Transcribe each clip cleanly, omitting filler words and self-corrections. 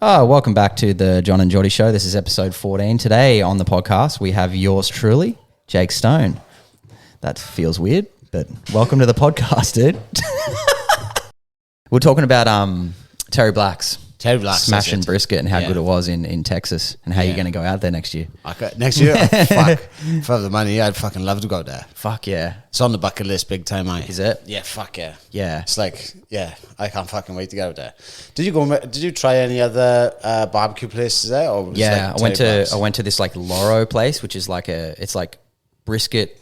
Oh, welcome back to the John and Geordie Show. This is episode 14. Today on the podcast, we have yours truly, Jake Stone. That feels weird, but welcome to the podcast, dude. We're talking about Terry Black's smashing brisket and how good it was in Texas and how you're going to go out there next year. Okay, next year? Oh, fuck. For the money, I'd fucking love to go there. Fuck yeah. It's on the bucket list big time, mate. Is it? Yeah, fuck yeah. Yeah. It's like, yeah, I can't fucking wait to get out there. Did you try any other barbecue places there? Or yeah, I went to this like Loro place, which is like it's like brisket,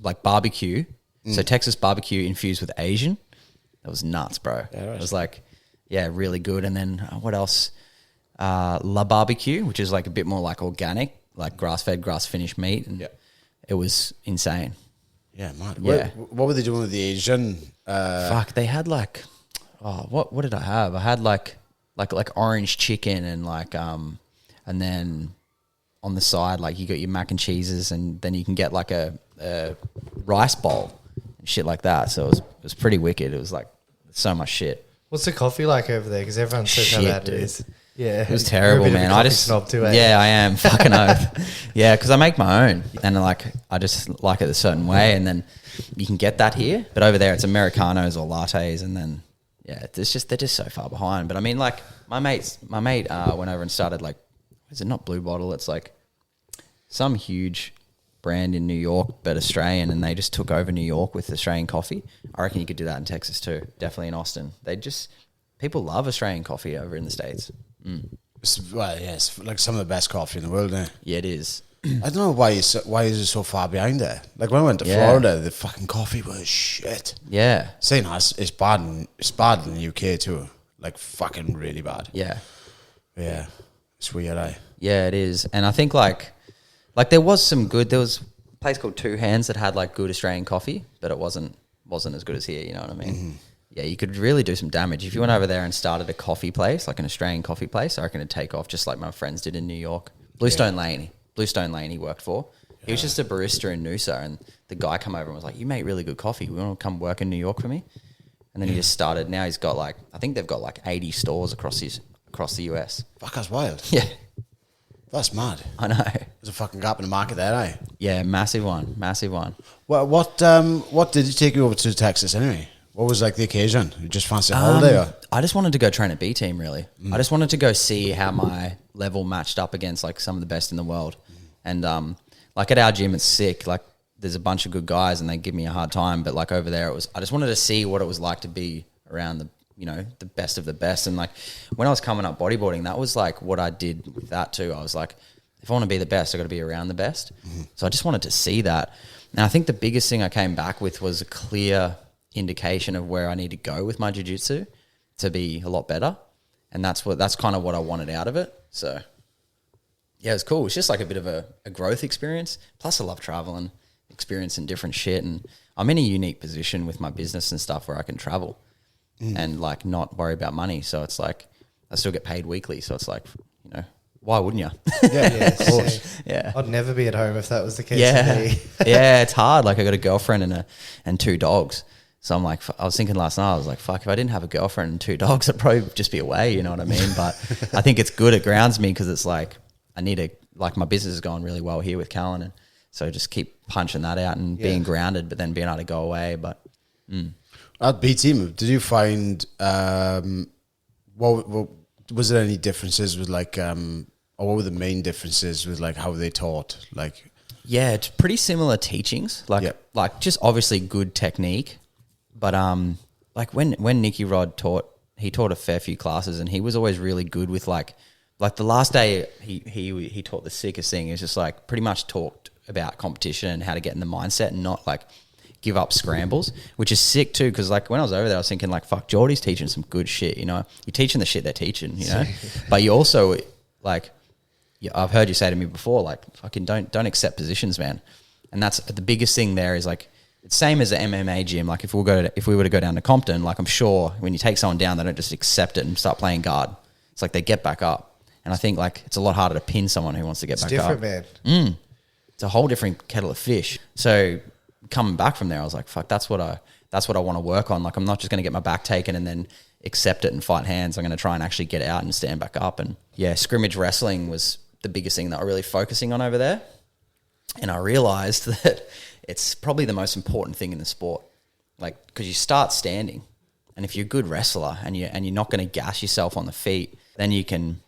like barbecue. So Texas barbecue infused with Asian. That was nuts, bro. Yeah, right. It was like, yeah, really good. And then what else? La Barbecue, which is like a bit more like organic, like grass-fed, grass-finished meat. And it was insane. Yeah, man. Yeah. What were they doing with the Asian? Fuck, they had like, what did I have? I had like orange chicken and like, and then on the side, like you got your mac and cheeses and then you can get like a rice bowl and shit like that. So it was pretty wicked. It was like so much shit. What's the coffee like over there? Because everyone says how bad it is. Yeah, it was terrible, man. I just snob too, eh? Yeah, I am fucking oath. Yeah, because I make my own, and like I just like it a certain way, and then you can get that here, but over there it's Americanos or lattes, and then yeah, they're just so far behind. But I mean, like my mate went over and started like, is it not Blue Bottle? It's like some huge brand in New York, but Australian, and they just took over New York with Australian coffee. I reckon you could do that in Texas too, definitely in Austin. People love Australian coffee over in the States. Well, yeah, it's like some of the best coffee in the world, eh? Yeah, it is. I don't know why is it so far behind there. Like when I went to Florida, the fucking coffee was shit. Yeah. Saying that, it's bad in the UK too. Like fucking really bad. Yeah. Yeah. It's weird, eh? Yeah, it is. And I think like there was a place called Two Hands that had like good Australian coffee, but it wasn't as good as here, you know what I mean? Mm-hmm. Yeah, you could really do some damage. If you went over there and started a coffee place, like an Australian coffee place, I reckon it'd take off just like my friends did in New York. Bluestone Lane he worked for. Yeah. He was just a barista in Noosa, and the guy come over and was like, you make really good coffee. You want to come work in New York for me? And then he just started. Now he's got like, I think they've got like 80 stores across the US. Fuck, that's wild. Yeah. That's mad. I know. There's a fucking gap in the market there, eh? Yeah, massive one. Well, what did you take you over to Texas anyway? What was like the occasion? You just fancy a holiday? Or? I just wanted to go train at B team, really. I just wanted to go see how my level matched up against like some of the best in the world. And like at our gym, it's sick. Like there's a bunch of good guys and they give me a hard time. But like over there, I just wanted to see what it was like to be around the best of the best. And like when I was coming up bodyboarding, that was like what I did with that too. I was like, if I want to be the best, I got to be around the best. So I just wanted to see that. And I think the biggest thing I came back with was a clear indication of where I need to go with my jiu-jitsu to be a lot better. And that's kind of what I wanted out of it. So yeah, it's cool. It's just like a bit of a growth experience. Plus I love traveling, experiencing different shit. And I'm in a unique position with my business and stuff where I can travel and like not worry about money. So it's like, I still get paid weekly. So it's like, why wouldn't you? Yeah, of course. Yeah. I'd never be at home if that was the case. Yeah. Yeah, it's hard. Like I got a girlfriend and two dogs. So I'm like, I was thinking last night, I was like, fuck, if I didn't have a girlfriend and two dogs, I'd probably just be away, you know what I mean? But I think it's good. It grounds me because it's like, like my business is going really well here with Callan. And so just keep punching that out and being grounded, but then being able to go away. But at B Team, did you find, what was there any differences with like, or what were the main differences with like how they taught? Like, yeah, it's pretty similar teachings, like just obviously good technique. But like when Nicky Rod taught a fair few classes, and he was always really good with like the last day he taught the sickest thing. He was just like pretty much talked about competition and how to get in the mindset and not like give up scrambles, which is sick too. Because like when I was over there, I was thinking like, fuck, Geordie's teaching some good shit. You're teaching the shit they're teaching, but you also like, I've heard you say to me before, like fucking don't accept positions, man. And that's the biggest thing there is like, it's same as an MMA gym. Like if we were to go down to Compton, like I'm sure when you take someone down, they don't just accept it and start playing guard. It's like they get back up. And I think like it's a lot harder to pin someone who wants to get back up. It's different, man. It's a whole different kettle of fish. So coming back from there, I was like, fuck, that's what I want to work on. Like I'm not just going to get my back taken and then accept it and fight hands. I'm going to try and actually get out and stand back up. And yeah, scrimmage wrestling was the biggest thing that I'm really focusing on over there. And I realized that it's probably the most important thing in the sport. Like, because you start standing, and if you're a good wrestler and you're not going to gas yourself on the feet, then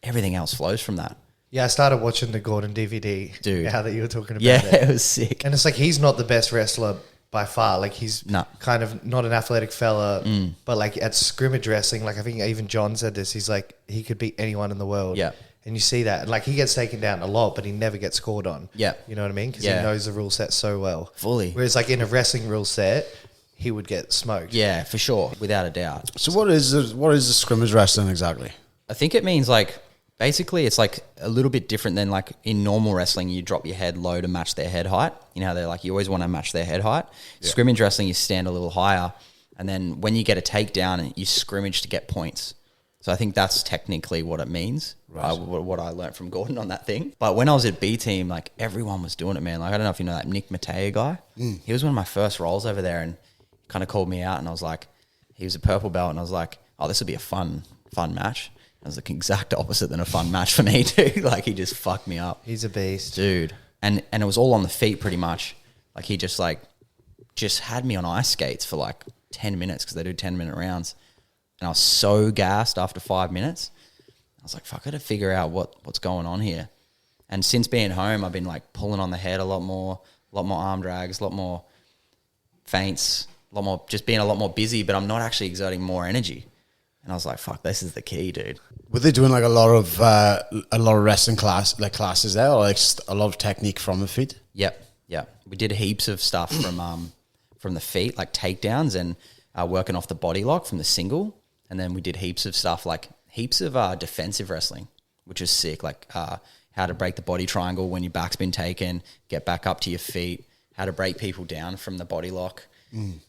everything else flows from that. Yeah, I started watching the Gordon DVD. Dude. How that you were talking about it was sick. And it's like, he's not the best wrestler by far. Like, he's kind of not an athletic fella, but like at scrimmage wrestling, like I think even John said this, he's like, he could beat anyone in the world. Yeah. And you see that. Like, he gets taken down a lot, but he never gets scored on. Yeah. You know what I mean? Because he knows the rule set so well. Fully. Whereas like in a wrestling rule set, he would get smoked. Yeah, for sure. Without a doubt. So what is the scrimmage wrestling exactly? I think it means like, basically it's like a little bit different than like in normal wrestling, you drop your head low to match their head height. You know how they're like, you always want to match their head height. Yeah. Scrimmage wrestling, you stand a little higher. And then when you get a takedown, you scrimmage to get points. So I think that's technically what it means. Right. What I learned from Gordon on that thing. But when I was at B team, like everyone was doing it, man. Like, I don't know if you know that Nick Mattea guy. He was one of my first roles over there and kind of called me out, and I was like, he was a purple belt, and I was like, oh, this would be a fun match. It was the exact opposite than a fun match for me too. Like, he just fucked me up. He's a beast, dude. And it was all on the feet pretty much. Like, he just had me on ice skates for like 10 minutes because they do 10-minute rounds. And I was so gassed after 5 minutes. I was like, fuck, I got to figure out what's going on here. And since being home, I've been like pulling on the head a lot more arm drags, a lot more feints, a lot more, just being a lot more busy, but I'm not actually exerting more energy. And I was like, fuck, this is the key, dude. Were they doing like a lot of wrestling classes there, or like a lot of technique from the feet? Yep. We did heaps of stuff from the feet, like takedowns and working off the body lock from the single. And then we did heaps of stuff, like heaps of defensive wrestling, which is sick. Like how to break the body triangle when your back's been taken, get back up to your feet, how to break people down from the body lock.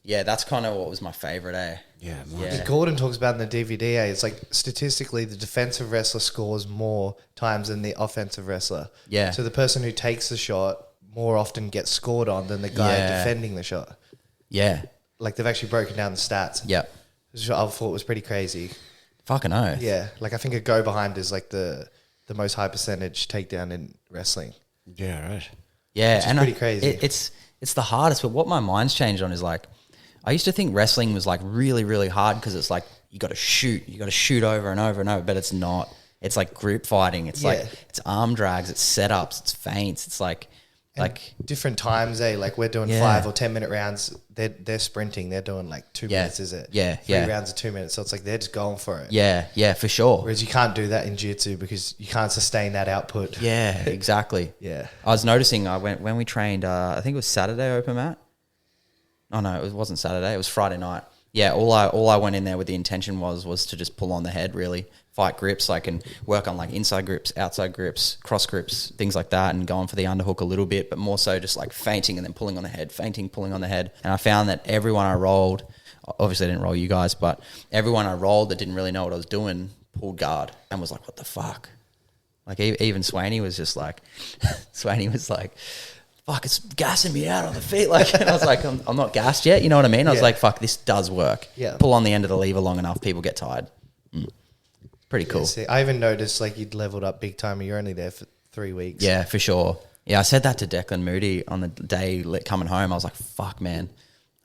Yeah, that's kind of what was my favorite, Yeah. Gordon talks about in the DVD, it's like statistically the defensive wrestler scores more times than the offensive wrestler. Yeah. So the person who takes the shot more often gets scored on than the guy defending the shot. Yeah. Like, they've actually broken down the stats. Yep. Which I thought was pretty crazy. Fucking oath. Yeah. Like, I think a go behind is like the most high percentage takedown in wrestling. Yeah, right. Yeah. Which is pretty crazy. It's the hardest, but what my mind's changed on is like, I used to think wrestling was like really, really hard because it's like you got to shoot over and over and over, but it's not. It's like group fighting. It's like it's arm drags, it's setups, it's feints. It's like different times. Like, we're doing 5 or 10 minute rounds. They're sprinting. They're doing like 2 minutes. Is it? Yeah, 3 rounds of 2 minutes. So it's like they're just going for it. Yeah, for sure. Whereas you can't do that in jiu-jitsu because you can't sustain that output. Yeah, exactly. Yeah. I was noticing. When we trained. I think it was Saturday open mat. Oh no, it wasn't Saturday. It was Friday night. Yeah, all I went in there with the intention was to just pull on the head, really fight grips, like, and work on like inside grips, outside grips, cross grips, things like that, and going for the underhook a little bit, but more so just like feinting and then pulling on the head, pulling on the head. And I found that everyone I rolled, obviously I didn't roll you guys, but everyone I rolled that didn't really know what I was doing pulled guard and was like, what the fuck? Like even Swaney was just like, fuck, it's gassing me out on the feet. Like, and I was like, I'm not gassed yet. You know what I mean? I was like, fuck, this does work. Yeah. Pull on the end of the lever long enough, people get tired. Pretty cool. Yeah, I even noticed like you'd leveled up big time. You're only there for 3 weeks. Yeah, for sure. Yeah, I said that to Declan Moody on the day coming home. I was like, fuck, man.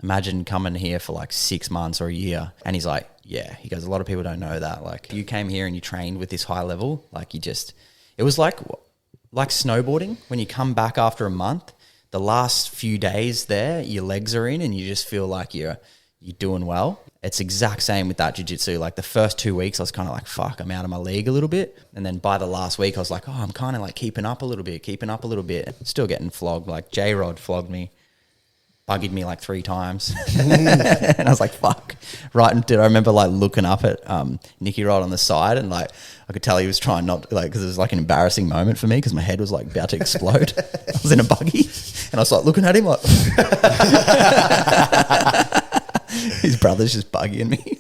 Imagine coming here for like 6 months or a year. And he's like, yeah. He goes, a lot of people don't know that. Like, you came here and you trained with this high level. Like, it was like snowboarding. When you come back after a month, the last few days there, your legs are in and you just feel like you're doing well. It's exact same with that jiu-jitsu. Like, the first 2 weeks, I was kind of like, fuck, I'm out of my league a little bit. And then by the last week, I was like, oh, I'm kind of like keeping up a little bit. Still getting flogged. Like, J-Rod flogged me, buggied me like 3 times. And I was like, fuck. Right. And I remember like looking up at Nicky Rod on the side, and like I could tell he was trying not to, like, because it was like an embarrassing moment for me because my head was like about to explode. I was in a buggy and I was like looking at him like his brother's just buggying me.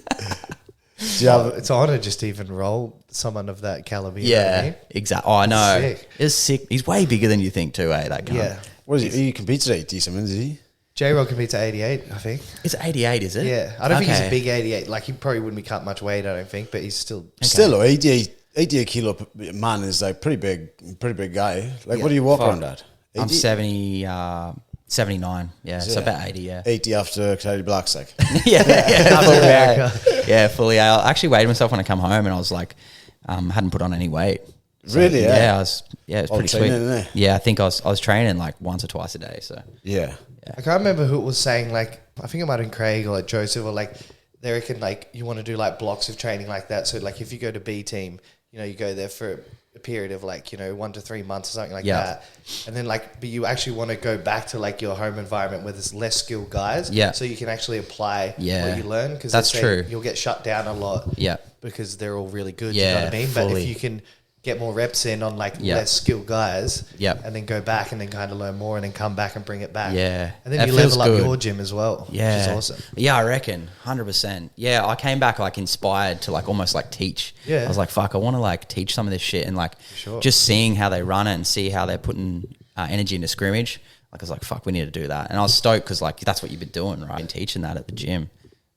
It's an honor just to even roll someone of that caliber. Yeah, exactly. Oh, I know. Sick. It's sick. He's way bigger than you think too, that guy. Yeah. What is he? He competed at 80 something, did he? J-Rod can be to 88, I think. It's 88, is it? Yeah. I don't think he's a big 88. Like, he probably wouldn't be cut much weight, I don't think, but he's still... Okay. Still, 88 kilo man is like pretty big guy. Like, what do you walk around at? 80? I'm 79. Yeah, so about 80, yeah. 80 after Cloudy Black's like. yeah, fully, America. Yeah, fully. I actually weighed myself when I come home and I was like, hadn't put on any weight. So, really? Yeah, it was pretty sweet. Yeah, I think I was training like once or twice a day. So yeah. I can't remember who it was saying, like, I think it might have been Craig or like Joseph, or like, they reckon like you want to do like blocks of training like that. So like if you go to B team, you know, you go there for a period of like, you know, 1 to 3 months or something like that. And then like, but you actually want to go back to like your home environment where there's less skilled guys. Yeah. So you can actually apply what you learn. Because that's true. You'll get shut down a lot. Yeah. Because they're all really good. Yeah. You know what I mean? Fully. But if you can get more reps in on like less skilled guys, and then go back and then kind of learn more and then come back and bring it back. Yeah. And then you level up your gym as well, which is awesome. Yeah, I reckon 100%. Yeah, I came back like inspired to like almost like teach. Yeah. I was like, fuck, I want to like teach some of this shit, and like just seeing how they run it and see how they're putting energy into scrimmage. Like I was like, fuck, we need to do that. And I was stoked because like that's what you've been doing, right? And teaching that at the gym.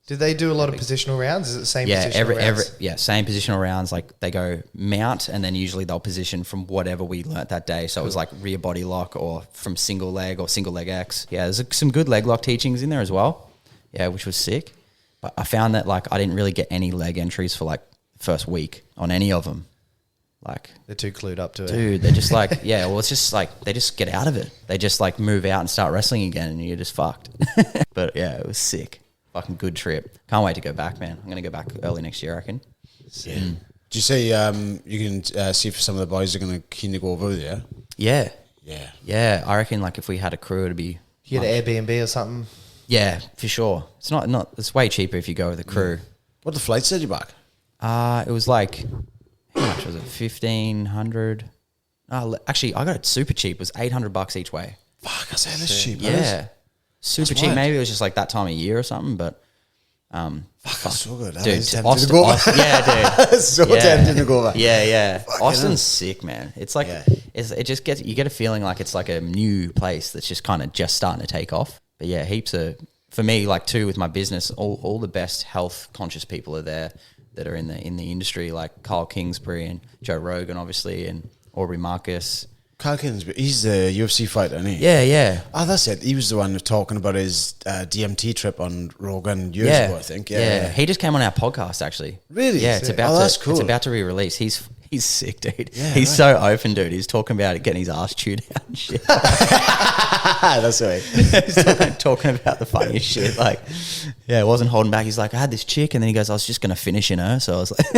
Did they do a lot of positional rounds? Is it the same positional rounds? Same positional rounds. Like they go mount and then usually they'll position from whatever we learnt that day. So it was like rear body lock or from single leg or single leg X. Yeah, there's some good leg lock teachings in there as well. Yeah, which was sick. But I found that like I didn't really get any leg entries for like the first week on any of them. Like they're too clued up to it. Dude, they're just like, it's just like they just get out of it. They just like move out and start wrestling again and you're just fucked. But yeah, it was sick. Fucking good trip. Can't wait to go back, man. I'm going to go back early next year, I reckon. Yeah. Did you say you can see if some of the boys are going to keen to go over there? Yeah? Yeah. Yeah. I reckon like if we had a crew, it'd be... You get an Airbnb or something? Yeah, for sure. It's not. It's way cheaper if you go with a crew. What the flight said you back? It was like, how much was it? 1,500. Actually, I got it super cheap. It was $800 each way. Fuck, I said this cheap. Yeah. Super cheap. Maybe it was just like that time of year or something, but fuck, that's so good. Dude, Austin, yeah, dude. So tempting to go back. Yeah. Austin's sick, man. It's like it just gets, you get a feeling like it's like a new place that's just kind of just starting to take off. But yeah, heaps of, for me, like too, with my business, all the best health conscious people are there that are in the industry, like Kyle Kingsbury and Joe Rogan, obviously, and Aubrey Marcus. Kyle Kingsbury, he's the UFC fighter, isn't he? Yeah. Oh, that's it. He was the one talking about his DMT trip on Rogan years ago, I think. Yeah. He just came on our podcast, actually. Really? Yeah, it's about that's cool. It's about to re-release. He's sick, dude. Yeah, he's so open, dude. He's talking about it, getting his ass chewed out and shit. That's right. He's talking about the funniest shit. Like, yeah, it wasn't holding back. He's like, I had this chick, and then he goes, I was just going to finish in her. So I was like,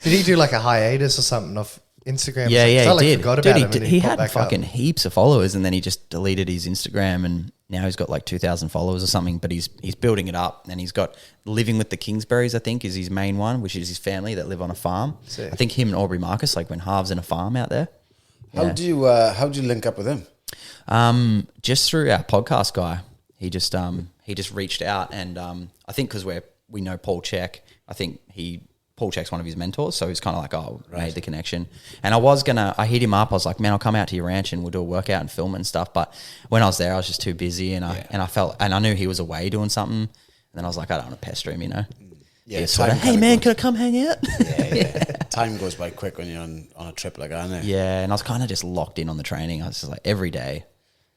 Did he do like a hiatus or something off Instagram? Yeah, he did. Forgot about him he had fucking heaps of followers, and then he just deleted his Instagram, and now he's got like 2,000 followers or something. But he's building it up, and he's got Living with the Kingsburys, I think, is his main one, which is his family that live on a farm. Sick. I think him and Aubrey Marcus like went halves in a farm out there. How do you link up with him? Just through our podcast guy. He just reached out, and I think because we know Paul Chek, I think Paul Chek's one of his mentors, so he's kind of like, made the connection. And I hit him up. I was like, man, I'll come out to your ranch and we'll do a workout and film it and stuff. But when I was there, I was just too busy, and I knew he was away doing something. And then I was like, I don't want to pester him, you know. Yeah. Hey man, could I come hang out? Yeah. Time goes by quick when you're on a trip like that, isn't it? Yeah, and I was kind of just locked in on the training. I was just like every day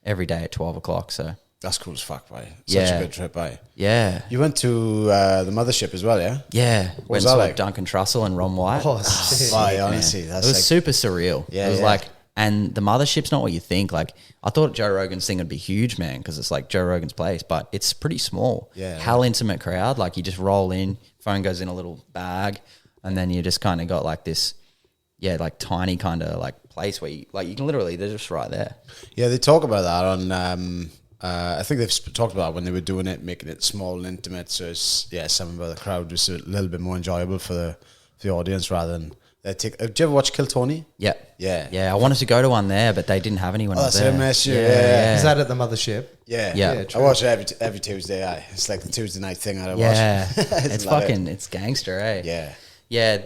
at 12 o'clock. So that's cool as fuck, right? Such a good trip, right? Yeah. You went to the Mothership as well, yeah? Yeah. Went to like Duncan Trussell and Ron White. Honestly, it was super surreal. Yeah, it was like, and the Mothership's not what you think. Like, I thought Joe Rogan's thing would be huge, man, because it's like Joe Rogan's place, but it's pretty small. Yeah. Hell intimate crowd. Like, you just roll in, phone goes in a little bag, and then you just kind of got like this, like tiny kind of like place where you can literally, they're just right there. Yeah, they talk about that on, I think they've talked about when they were doing it, making it small and intimate, so it's, something about the crowd just a little bit more enjoyable for the audience rather than... Did you ever watch Kill Tony? Yeah. I wanted to go to one there, but they didn't have anyone there. That's yeah. Is that at the Mothership? Yeah. I watch it every Tuesday. It's like the Tuesday night thing that I watch. Yeah, it's gangster, eh? Yeah.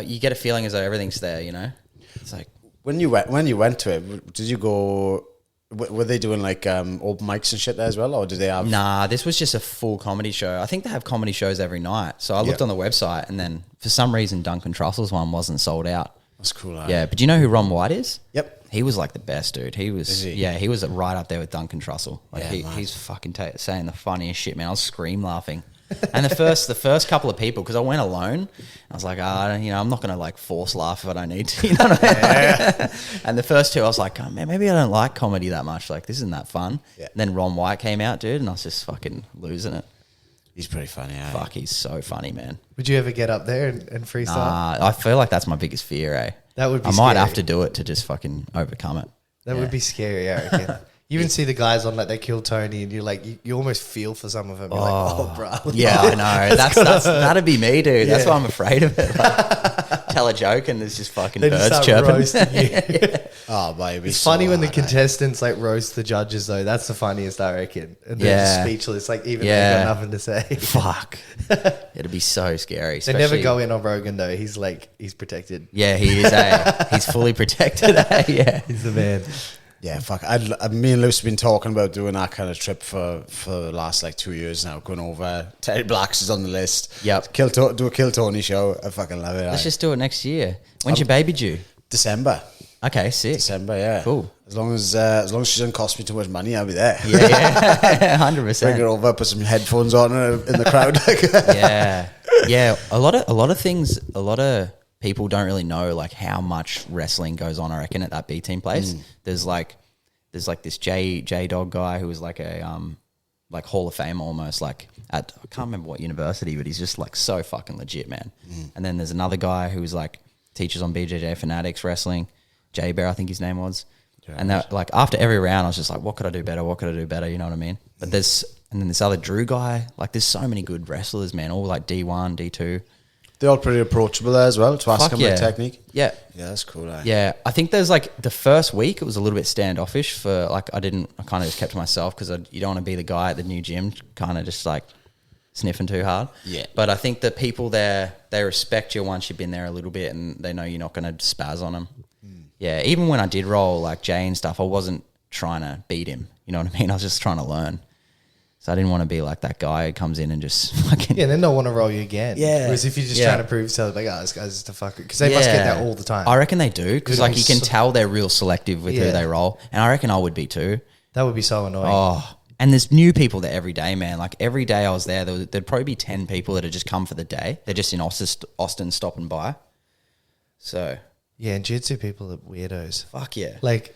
You get a feeling as though everything's there, you know. It's like when you went to it, did you go Were they doing like open mics and shit there as well, or did they have? Nah, this was just a full comedy show. I think they have comedy shows every night. So I looked on the website, and then for some reason Duncan Trussell's one wasn't sold out. That's cool. Yeah, but do you know who Ron White is? Yep. He was like the best dude. He was, Is he? Yeah, he was right up there with Duncan Trussell. Like Yeah, he's fucking saying the funniest shit, man. I was scream laughing. And the first couple of people, because I went alone, I was like, I'm not going to like force laugh if I don't need to, you know what I mean? Yeah. And the first two, I was like, oh, man, maybe I don't like comedy that much. Like, this isn't that fun. Yeah. And then Ron White came out, dude, and I was just fucking losing it. He's pretty funny, eh? Fuck, he's so funny, man. Would you ever get up there and freestyle? I feel like that's my biggest fear, eh? That would be I might scary. have to do it to just fucking overcome it. That would be scary, I reckon. You even see the guys on like they kill Tony, and you're like, you almost feel for some of them. You're like, oh, bro. Yeah, I know. That'd be me, dude. That's why I'm afraid of it. Like, tell a joke and there's just fucking They birds just start chirping. roasting you. Oh, baby. It's funny when the contestants like roast the judges, though. That's the funniest, I reckon. And they're just speechless, like even they've got nothing to say. Fuck. It'd be so scary. They never go in on Rogan, though. He's protected. Yeah, he is. He's fully protected. Yeah, he's the man. Yeah, fuck. Me and Luce have been talking about doing that kind of trip for the last like 2 years now. Going over. Terry Blacks is on the list. Yep. Do a Kill Tony show. I fucking love it. Let's just do it next year. When's your baby due? December. Okay, sick. December, yeah. Cool. As long as she doesn't cost me too much money, I'll be there. Yeah, 100%. Bring her over, put some headphones on in the crowd. Yeah. A lot of things. A lot of people don't really know like how much wrestling goes on, I reckon, at that B team place. There's like this J Dog guy who was like a like Hall of Fame almost, like at, I can't remember what university, but he's just like so fucking legit, man. And then there's another guy who's like teaches on BJJ Fanatics Wrestling, J Bear, I think his name was. And that, like, after every round I was just like, what could I do better, you know what I mean? But and then this other Drew guy, like there's so many good wrestlers, man, all like D1, D2. They're all pretty approachable there as well, to ask them their technique. Yeah. Yeah, that's cool. Yeah, I think there's like the first week it was a little bit standoffish for like I kind of just kept to myself because you don't want to be the guy at the new gym kind of just like sniffing too hard. Yeah. But I think the people there, they respect you once you've been there a little bit and they know you're not going to spaz on them. Yeah, even when I did roll like Jay and stuff, I wasn't trying to beat him. You know what I mean? I was just trying to learn. So I didn't want to be like that guy who comes in and just fucking... Yeah, then they'll want to roll you again. Yeah. Whereas if you're just trying to prove yourself, like, this guy's just a fucker. Because they must get that all the time. I reckon they do. Because like you can tell they're real selective with who they roll. And I reckon I would be too. That would be so annoying. Oh, and there's new people there every day, man. Like every day I was there'd probably be 10 people that had just come for the day. They're just in Austin stopping by. So... Yeah, and jiu-jitsu people are weirdos. Fuck yeah. Like...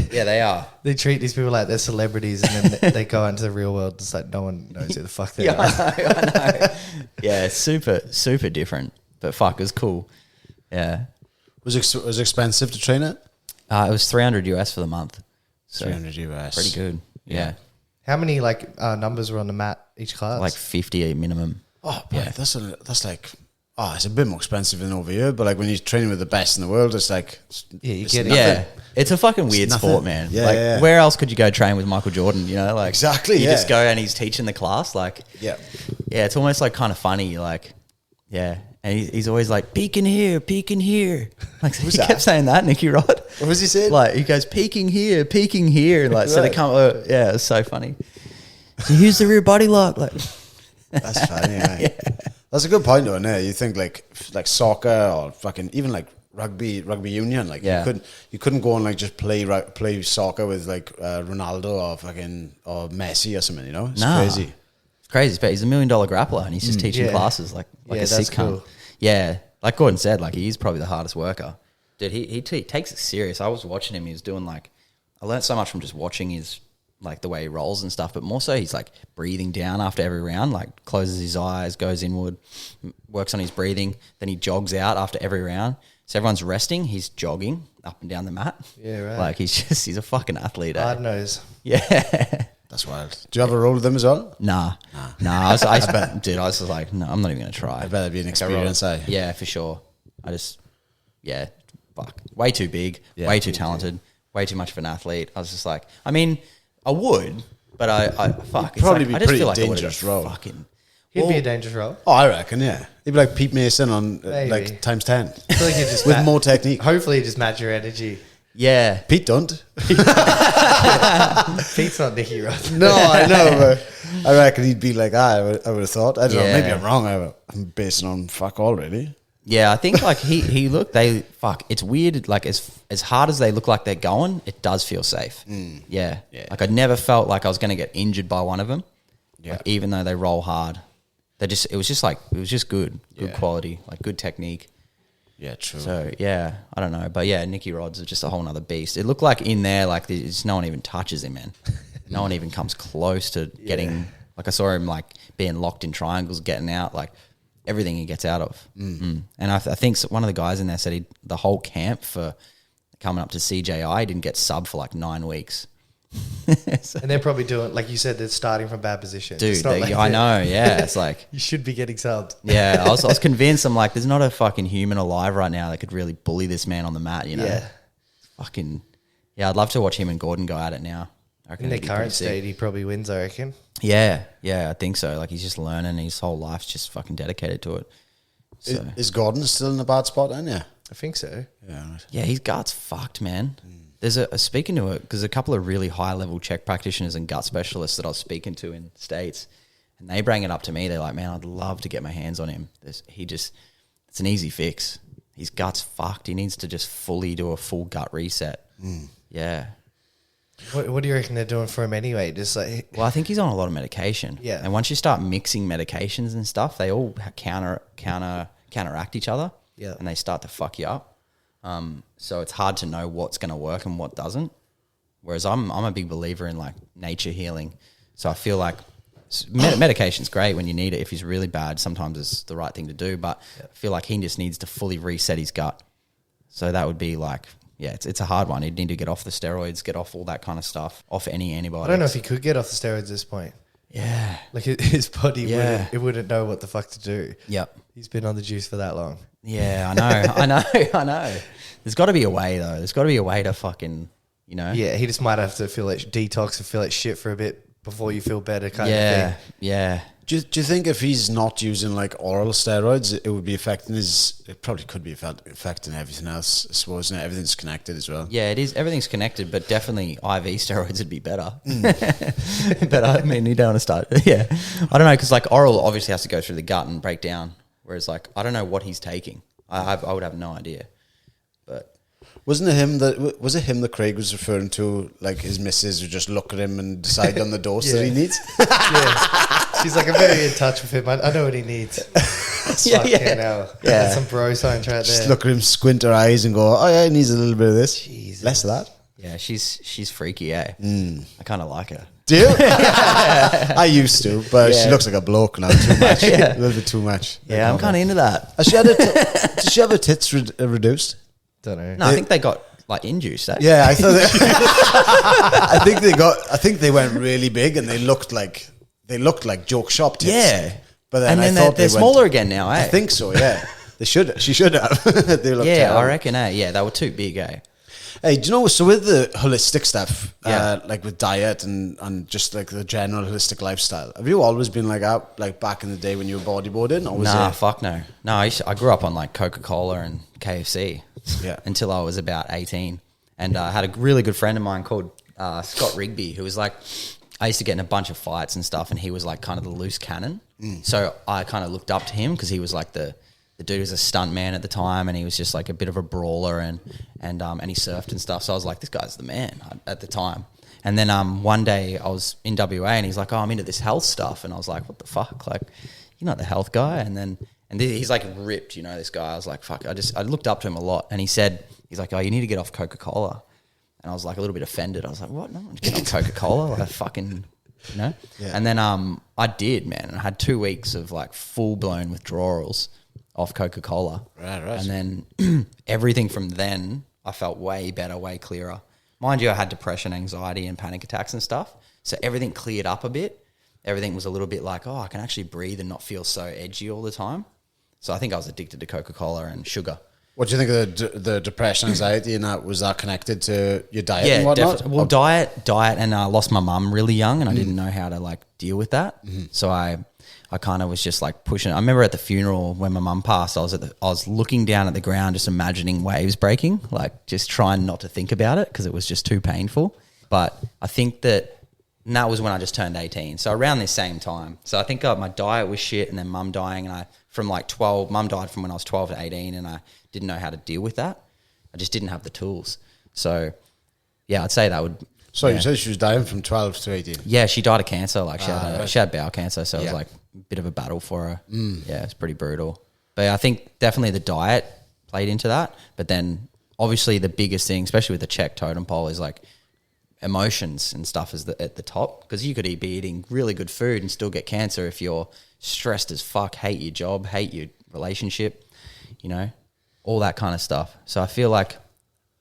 Yeah, they are. They treat these people like they're celebrities, and then they go out into the real world. It's like no one knows who the fuck they are. I know. Yeah, it's super different. But fuck, it was cool. Yeah. Was it expensive to train it? It was $300 US for the month. So $300 US. Pretty good. Yeah. How many like numbers were on the mat each class? Like 50 minimum. Oh, yeah. That's like... Oh, it's a bit more expensive than over here, but like when you're training with the best in the world, it's like... Yeah, you get it. Yeah. It's a fucking weird sport, man. Yeah, like, where else could you go train with Michael Jordan, you know? Like, exactly, You just go and he's teaching the class, like... Yeah. Yeah, it's almost like kind of funny, like... Yeah. And he's always like, peeking here. Like, he kept saying that, Nicky Rod. What was he saying? Like, he goes, peeking here. Like, so they come... yeah, it's so funny. So here's the rear body lock. Like... That's funny, right? Yeah. That's a good point, though, isn't it? You think like soccer or fucking even like rugby union, like you couldn't go and like just play soccer with like Ronaldo or Messi or something, you know? It's crazy. It's crazy, but he's $1 million grappler and he's just teaching classes like a sick cunt. Yeah, like Gordon said, like he's probably the hardest worker. Dude, he takes it serious. I was watching him. He was doing like, I learned so much from just watching his like the way he rolls and stuff, but more so he's like breathing down after every round, like closes his eyes, goes inward, works on his breathing, then he jogs out after every round. So everyone's resting, he's jogging up and down the mat. Yeah, right. Like he's a fucking athlete. Hard nose. Yeah. That's wild. Do you have a roll with them as well? Nah. I was just like, no, I'm not even going to try. I bet it'd be an experience, eh? Yeah, for sure. Fuck. Way too big, way too talented, way too much of an athlete. I was just like, I mean... I would, but I fuck. It'd probably like, be I just pretty feel like dangerous role. Fucking, He'd be a dangerous role. Oh, I reckon, yeah. He'd be like Pete Mason on like times 10. I feel like you just with more technique. Hopefully, you just match your energy. Yeah. Pete don't. Pete's not Nicky Rod. No, I know, but I reckon he'd be like, I would have thought. I don't know, maybe I'm wrong. I'm basing on fuck all really. Yeah, I think like he looked, it's weird, like as hard as they look like they're going, it does feel safe. Yeah. Like I never felt like I was going to get injured by one of them. Yeah. Like, even though they roll hard. It was just good quality, like good technique. Yeah, true. So, yeah, I don't know. But, yeah, Nicky Rod's are just a whole nother beast. It looked like in there, like, no one even touches him, man. No one even comes close to getting, like, I saw him, like, being locked in triangles, getting out, like, everything he gets out of. And I think one of the guys in there said the whole camp for coming up to CJI didn't get subbed for, like, 9 weeks. So, and they're probably doing, like you said, they're starting from bad position. Dude, I know, yeah. It's like... you should be getting subbed. Yeah, I was convinced. I'm like, there's not a fucking human alive right now that could really bully this man on the mat, you know? Yeah. Fucking... Yeah, I'd love to watch him and Gordon go at it now. I reckon in their current state, he probably wins, I reckon. Yeah, I think so. Like, he's just learning. His whole life's just fucking dedicated to it. So. Is Gordon still in a bad spot then, yeah? I think so. Yeah, right. Yeah, his gut's fucked, man. There's speaking to it, because a couple of really high-level Czech practitioners and gut specialists that I was speaking to in the States, and they bring it up to me. They're like, man, I'd love to get my hands on him. It's an easy fix. His gut's fucked. He needs to just fully do a full gut reset. Yeah. What do you reckon they're doing for him anyway? Just like, well, I think he's on a lot of medication. Yeah. And once you start mixing medications and stuff, they all counteract each other. Yeah. And they start to fuck you up. So it's hard to know what's going to work and what doesn't. Whereas I'm a big believer in like nature healing. So I feel like medication's great when you need it. If he's really bad, sometimes it's the right thing to do. But I feel like he just needs to fully reset his gut. So that would be like, yeah, it's a hard one. He'd need to get off the steroids, get off all that kind of stuff, off any antibiotics. I don't know if he could get off the steroids at this point. Yeah. Like his body wouldn't know what the fuck to do. Yep. He's been on the juice for that long. Yeah, I know. There's got to be a way, though. There's got to be a way to fucking, you know. Yeah, he just might have to feel like detox and feel like shit for a bit before you feel better kind of thing. Yeah. Do you think if he's not using like oral steroids, it would be affecting it probably could be affecting everything else, I suppose, and everything's connected as well. Yeah, it is. Everything's connected, but definitely IV steroids would be better. But I mean, you don't want to start. Yeah. I don't know, because like oral obviously has to go through the gut and break down, whereas like, I don't know what he's taking. I would have no idea. But was it him that Craig was referring to? Like his missus would just look at him and decide on the dose that he needs. Yeah, she's like, I'm very in touch with him. I know what he needs. Yeah. Some bro science right there. Just look at him, squint her eyes, and go, "Oh yeah, he needs a little bit of this, Jesus. less of that." Yeah, she's freaky, eh? I kind of like her. Do you? I used to, but she looks like a bloke now. Too much, a little bit too much. Yeah, I'm kind of into that. Has she had did she have her tits reduced? Don't know. No, I think they got like induced. Eh? Yeah, I thought. I think they went really big, and they looked like joke shop tits. Yeah, but then and then I thought they're smaller again now. Eh? I think so. Yeah, she should have. They look yeah, terrible. I reckon. Yeah, they were too big. Hey, do you know, so with the holistic stuff, like with diet and just like the general holistic lifestyle, have you always been like out, like back in the day when you were bodyboarding? Or was fuck no. No, I grew up on like Coca-Cola and KFC until I was about 18. And I had a really good friend of mine called Scott Rigby, who was like, I used to get in a bunch of fights and stuff, and he was like kind of the loose cannon. So I kind of looked up to him because he was like the dude was a stunt man at the time, and he was just like a bit of a brawler, and he surfed and stuff. So I was like, this guy's the man at the time. And then one day I was in WA, and he's like, oh, I'm into this health stuff. And I was like, what the fuck? Like, you're not the health guy. And he's like ripped, you know, this guy. I was like, fuck. I looked up to him a lot, and he's like, oh, you need to get off Coca-Cola. And I was like a little bit offended. I was like, what? No, I'm get on Coca-Cola. Like fucking, you know? Yeah. And then I did, man. And I had 2 weeks of like full-blown withdrawals off Coca-Cola. Right. And then everything from then, I felt way better, way clearer. Mind you, I had depression, anxiety, and panic attacks and stuff. So everything cleared up a bit. Everything was a little bit like, oh, I can actually breathe and not feel so edgy all the time. So I think I was addicted to Coca-Cola and sugar. What do you think of the depression, anxiety, and that? Was that connected to your diet and whatnot? Definitely. Well, diet, and I lost my mum really young, and I didn't know how to like deal with that. So I I kind of was just like pushing. I remember at the funeral when my mum passed, I was looking down at the ground, just imagining waves breaking, like just trying not to think about it because it was just too painful. But I think that was when I just turned 18. So around this same time. So I think my diet was shit, and then mum dying, and mum died from when I was 12 to 18, and I didn't know how to deal with that. I just didn't have the tools. So yeah, I'd say that would. So you said she was dying from 12 to 18? Yeah, she died of cancer. Like she had bowel cancer, so it was like a bit of a battle for her. Yeah, it's pretty brutal. But I think definitely the diet played into that. But then obviously the biggest thing, especially with the Chek totem pole, is like emotions and stuff is at the top, because you could be eating really good food and still get cancer if you're stressed as fuck, hate your job, hate your relationship, all that kind of stuff. So I feel like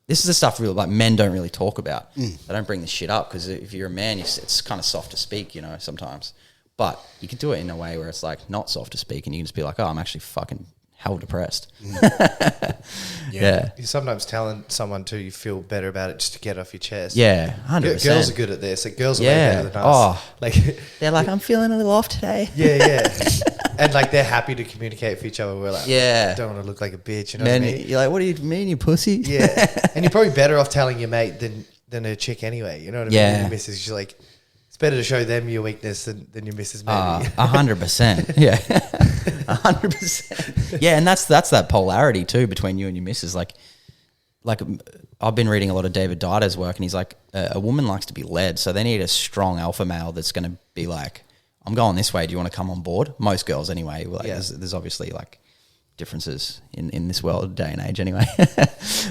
this is the stuff really like men don't really talk about. They don't bring this shit up because if you're a man, it's kind of soft to speak, sometimes. But you can do it in a way where it's like not soft to speak, and you can just be like, oh, I'm actually fucking hell depressed. Yeah. You're sometimes telling someone too, you feel better about it just to get off your chest. Yeah, 100%. Girls are good at this. Like, girls are way better than us. Oh, like they're like, I'm feeling a little off today. Yeah. And like they're happy to communicate with each other. We're like, yeah, don't want to look like a bitch. What I I mean? You're like, what do you mean, you pussy? Yeah. And you're probably better off telling your mate than a chick anyway. You know what I mean? Yeah. Your missus, she's like, it's better to show them your weakness than your missus maybe. 100%. Yeah. 100%. Yeah, and that's that polarity too between you and your missus. Like I've been reading a lot of David Dita's work, and he's like, a woman likes to be led, so they need a strong alpha male that's going to be like, I'm going this way, do you want to come on board? Most girls anyway. Like, there's obviously like differences in this world, day and age anyway.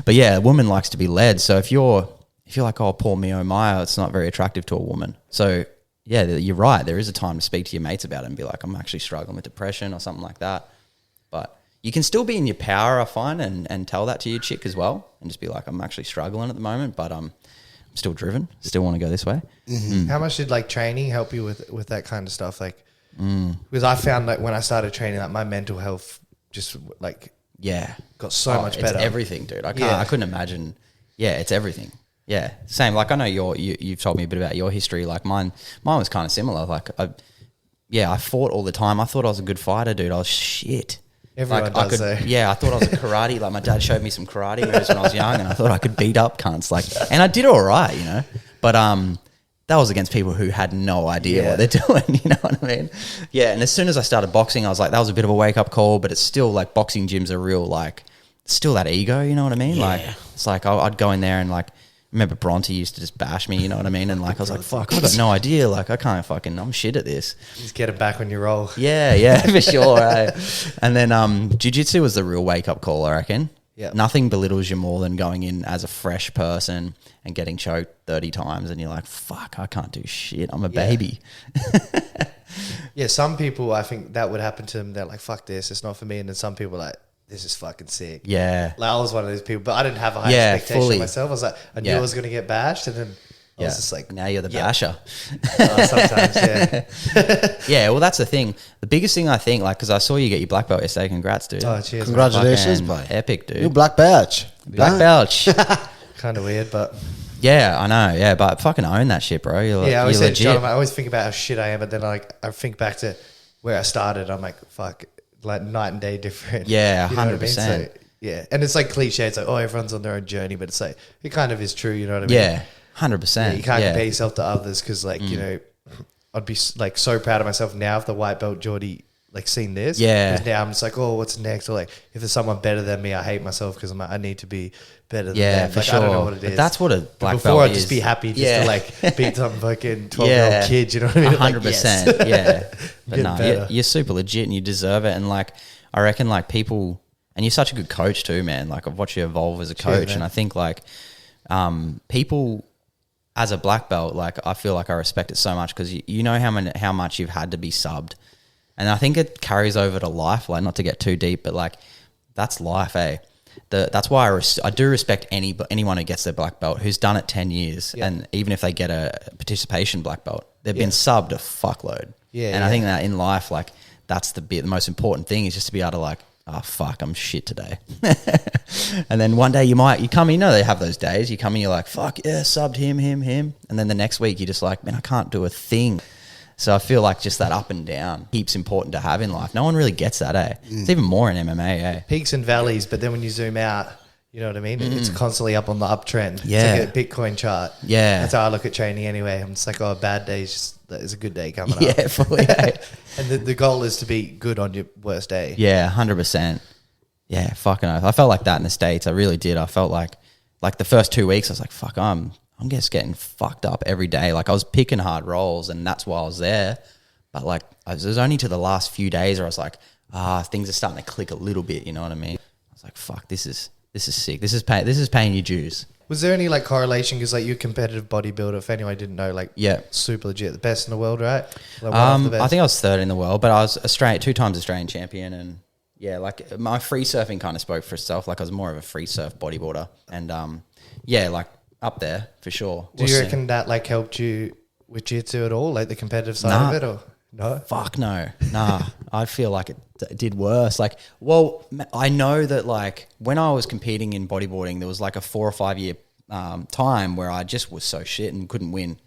But yeah, a woman likes to be led. So if you're like, oh, poor me, oh my, it's not very attractive to a woman. So yeah, you're right. There is a time to speak to your mates about it and be like, I'm actually struggling with depression or something like that. But you can still be in your power, I find, and tell that to your chick as well, and just be like, I'm actually struggling at the moment, but I'm still driven, still want to go this way. How much did like training help you with that kind of stuff? Like, because I found that when I started training, like my mental health just like got so much better. It's everything, dude. I couldn't imagine. Yeah, it's everything. Yeah, same. Like I know you've told me a bit about your history. Like mine was kind of similar. Like I fought all the time. I thought I was a good fighter, dude. I was shit. Everyone like, does, though. Yeah, I thought I was a karate. Like my dad showed me some karate moves when I was young, and I thought I could beat up cunts. Like, and I did all right, But that was against people who had no idea what they're doing. You know what I mean? Yeah. And as soon as I started boxing, I was like, that was a bit of a wake up call. But it's still like boxing gyms are real, like still that ego. You know what I mean? Yeah. Like it's like I'd go in there and like. Remember Bronte used to just bash me, you know what I mean? And like I was like, fuck, I've got no idea. Like I can't I'm shit at this. Just get it back on your roll. Yeah, for sure. Right? And then jiu-jitsu was the real wake-up call, I reckon. Yeah. Nothing belittles you more than going in as a fresh person and getting choked 30 times and you're like, fuck, I can't do shit. I'm a baby. Yeah, some people, I think that would happen to them. They're like, fuck this, it's not for me. And then some people are like, this is fucking sick. Yeah. Like I was one of those people, but I didn't have a high expectation of myself. I was like, I knew I was going to get bashed, and then I was just like... Now you're the basher. Sometimes, yeah. Yeah, well, that's the thing. The biggest thing I think, like, because I saw you get your black belt yesterday. Congrats, dude. Oh, cheers. Congratulations, boy. Epic, dude. You black belt. Black belt. Kind of weird, but... Yeah, I know. Yeah, but fucking own that shit, bro. You're I always legit. said, John, I always think about how shit I am, but then I think back to where I started. I'm like, fuck, like night and day different. Yeah, 100%. You know what I mean? So, yeah, and it's like cliche. It's like, oh, everyone's on their own journey, but it's like it kind of is true. You know what I mean? Yeah, 100%. Yeah, you can't compare yourself to others because, like, I'd be like so proud of myself now if the white belt Geordie like seen this. Yeah. 'Cause now I'm just like, oh, what's next? Or like, if there's someone better than me, I hate myself because I'm like, I need to be better than them. For like, sure. I don't know what it is. But that's what a black before belt I'd is. just be happy just to like beat some fucking 12-year-old kid. You know what I mean? 100%. Like, yes. Yeah. But no, better. you're super legit and you deserve it. And like, I reckon like people, and you're such a good coach too, man. Like I've watched you evolve as a coach, man. and I think like people as a black belt, like I feel like I respect it so much because you know how much you've had to be subbed, and I think it carries over to life. Like not to get too deep, but like that's life, eh? That's why I do respect anyone who gets their black belt who's done it 10 years, and even if they get a participation black belt, they've been subbed a fuckload. And I think that in life, like that's the most important thing is just to be able to like, oh fuck, I'm shit today. And then one day you come, they have those days. You come in, you're like, fuck yeah, subbed him. And then the next week you're just like, man, I can't do a thing. So I feel like just that up and down heaps important to have in life. No one really gets that, eh? It's even more in MMA, eh? Peaks and valleys, but then when you zoom out, you know what I mean? It's constantly up on the uptrend. Yeah. It's like a Bitcoin chart. Yeah. That's how I look at training anyway. I'm just like, oh, a bad day is a good day coming up. Yeah, fully. Eh? And the goal is to be good on your worst day. Yeah, 100%. Yeah, fucking oath. I felt like that in the States. I really did. I felt like the first 2 weeks, I was like, fuck, I'm just getting fucked up every day. Like I was picking hard rolls and that's why I was there. But like, it was only to the last few days where I was like, things are starting to click a little bit. You know what I mean? I was like, fuck, this is sick. This is paying your dues. Was there any like correlation? Because like you're a competitive bodybuilder. If anyone didn't know, like super legit, the best in the world, right? Like, one of the best. I think I was third in the world, but I was 2 times Australian champion, and yeah, like my free surfing kind of spoke for itself. Like I was more of a free surf bodyboarder, and like up there for sure. Do you reckon that like helped you with jiu-jitsu at all, like the competitive side of it, or no? Fuck no, nah. I feel like it did worse. Like, well, I know that like when I was competing in bodyboarding, there was like a 4 or 5 year time where I just was so shit and couldn't win,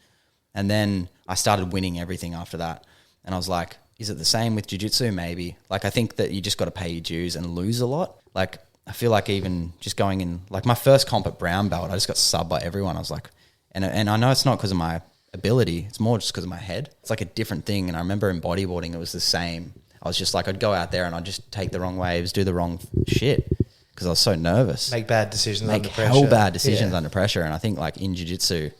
and then I started winning everything after that, and I was like, is it the same with jiu-jitsu? Maybe. Like I think that you just got to pay your dues and lose a lot. Like I feel like even just going in, like my first comp at brown belt, I just got subbed by everyone. I was like, and I know it's not because of my ability, it's more just because of my head. It's like a different thing. And I remember in bodyboarding, it was the same. I was just like, I'd go out there and I'd just take the wrong waves, do the wrong shit because I was so nervous. Make bad decisions under pressure. Hell bad decisions under pressure. And I think like in jiu-jitsu,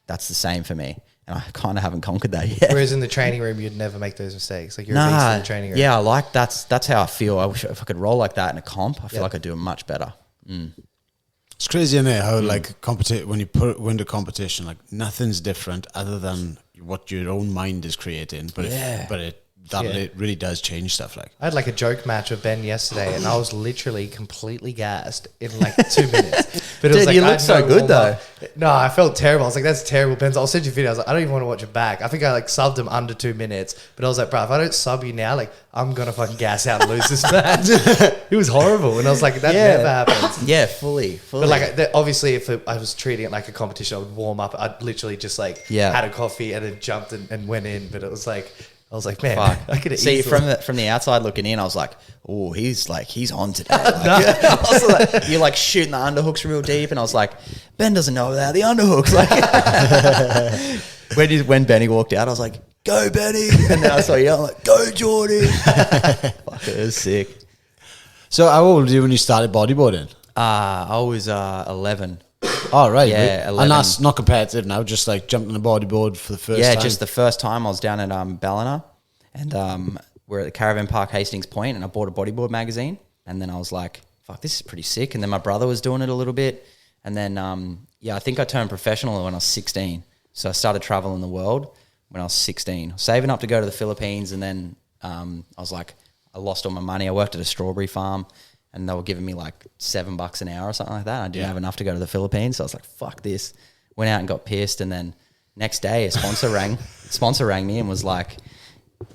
that's the same for me. And I kind of haven't conquered that yet. Whereas in the training room, you'd never make those mistakes. Like you're a beast in the training room. Yeah, I like that's how I feel. I wish if I could roll like that in a comp, I feel like I'd do it much better. It's crazy, isn't it? How like when you win the competition, like nothing's different other than what your own mind is creating. But it really does change stuff. Like I had like a joke match with Ben yesterday, and I was literally completely gassed in like 2 minutes. But it was like, you look so good though. No, I felt terrible. I was like, that's terrible, Ben. I'll send you a video. I was like, I don't even want to watch it back. I think I like subbed him under 2 minutes, but I was like, bro, if I don't sub you now, like I'm gonna fucking gas out and lose this match. It was horrible, and I was like, that never happens. Yeah, fully. But like, obviously, if I was treating it like a competition, I would warm up. I'd literally just like had a coffee and then jumped and went in. But it was like, I was like, man, I could have see from the outside looking in. I was like, oh, he's on today. Like, I was like, you're like shooting the underhooks real deep, and I was like, Ben doesn't know about the underhooks. Like when Benny walked out, I was like, go Benny, and then I saw you. I'm like, go Jordy. Fuck, it was sick. So how old were you when you started bodyboarding? I was 11. Oh, right. Yeah, 11. And that's not competitive now, just like jumping on a bodyboard for the first time? Yeah, just the first time. I was down at Ballina, and we're at the Caravan Park Hastings Point, and I bought a bodyboard magazine, and then I was like, fuck, this is pretty sick. And then my brother was doing it a little bit, and then, I think I turned professional when I was 16. So I started traveling the world when I was 16. Saving up to go to the Philippines, and then I was like, I lost all my money. I worked at a strawberry farm, and they were giving me like $7 an hour or something like that. I didn't have enough to go to the Philippines. So I was like, fuck this. Went out and got pissed. And then next day a sponsor rang me and was like,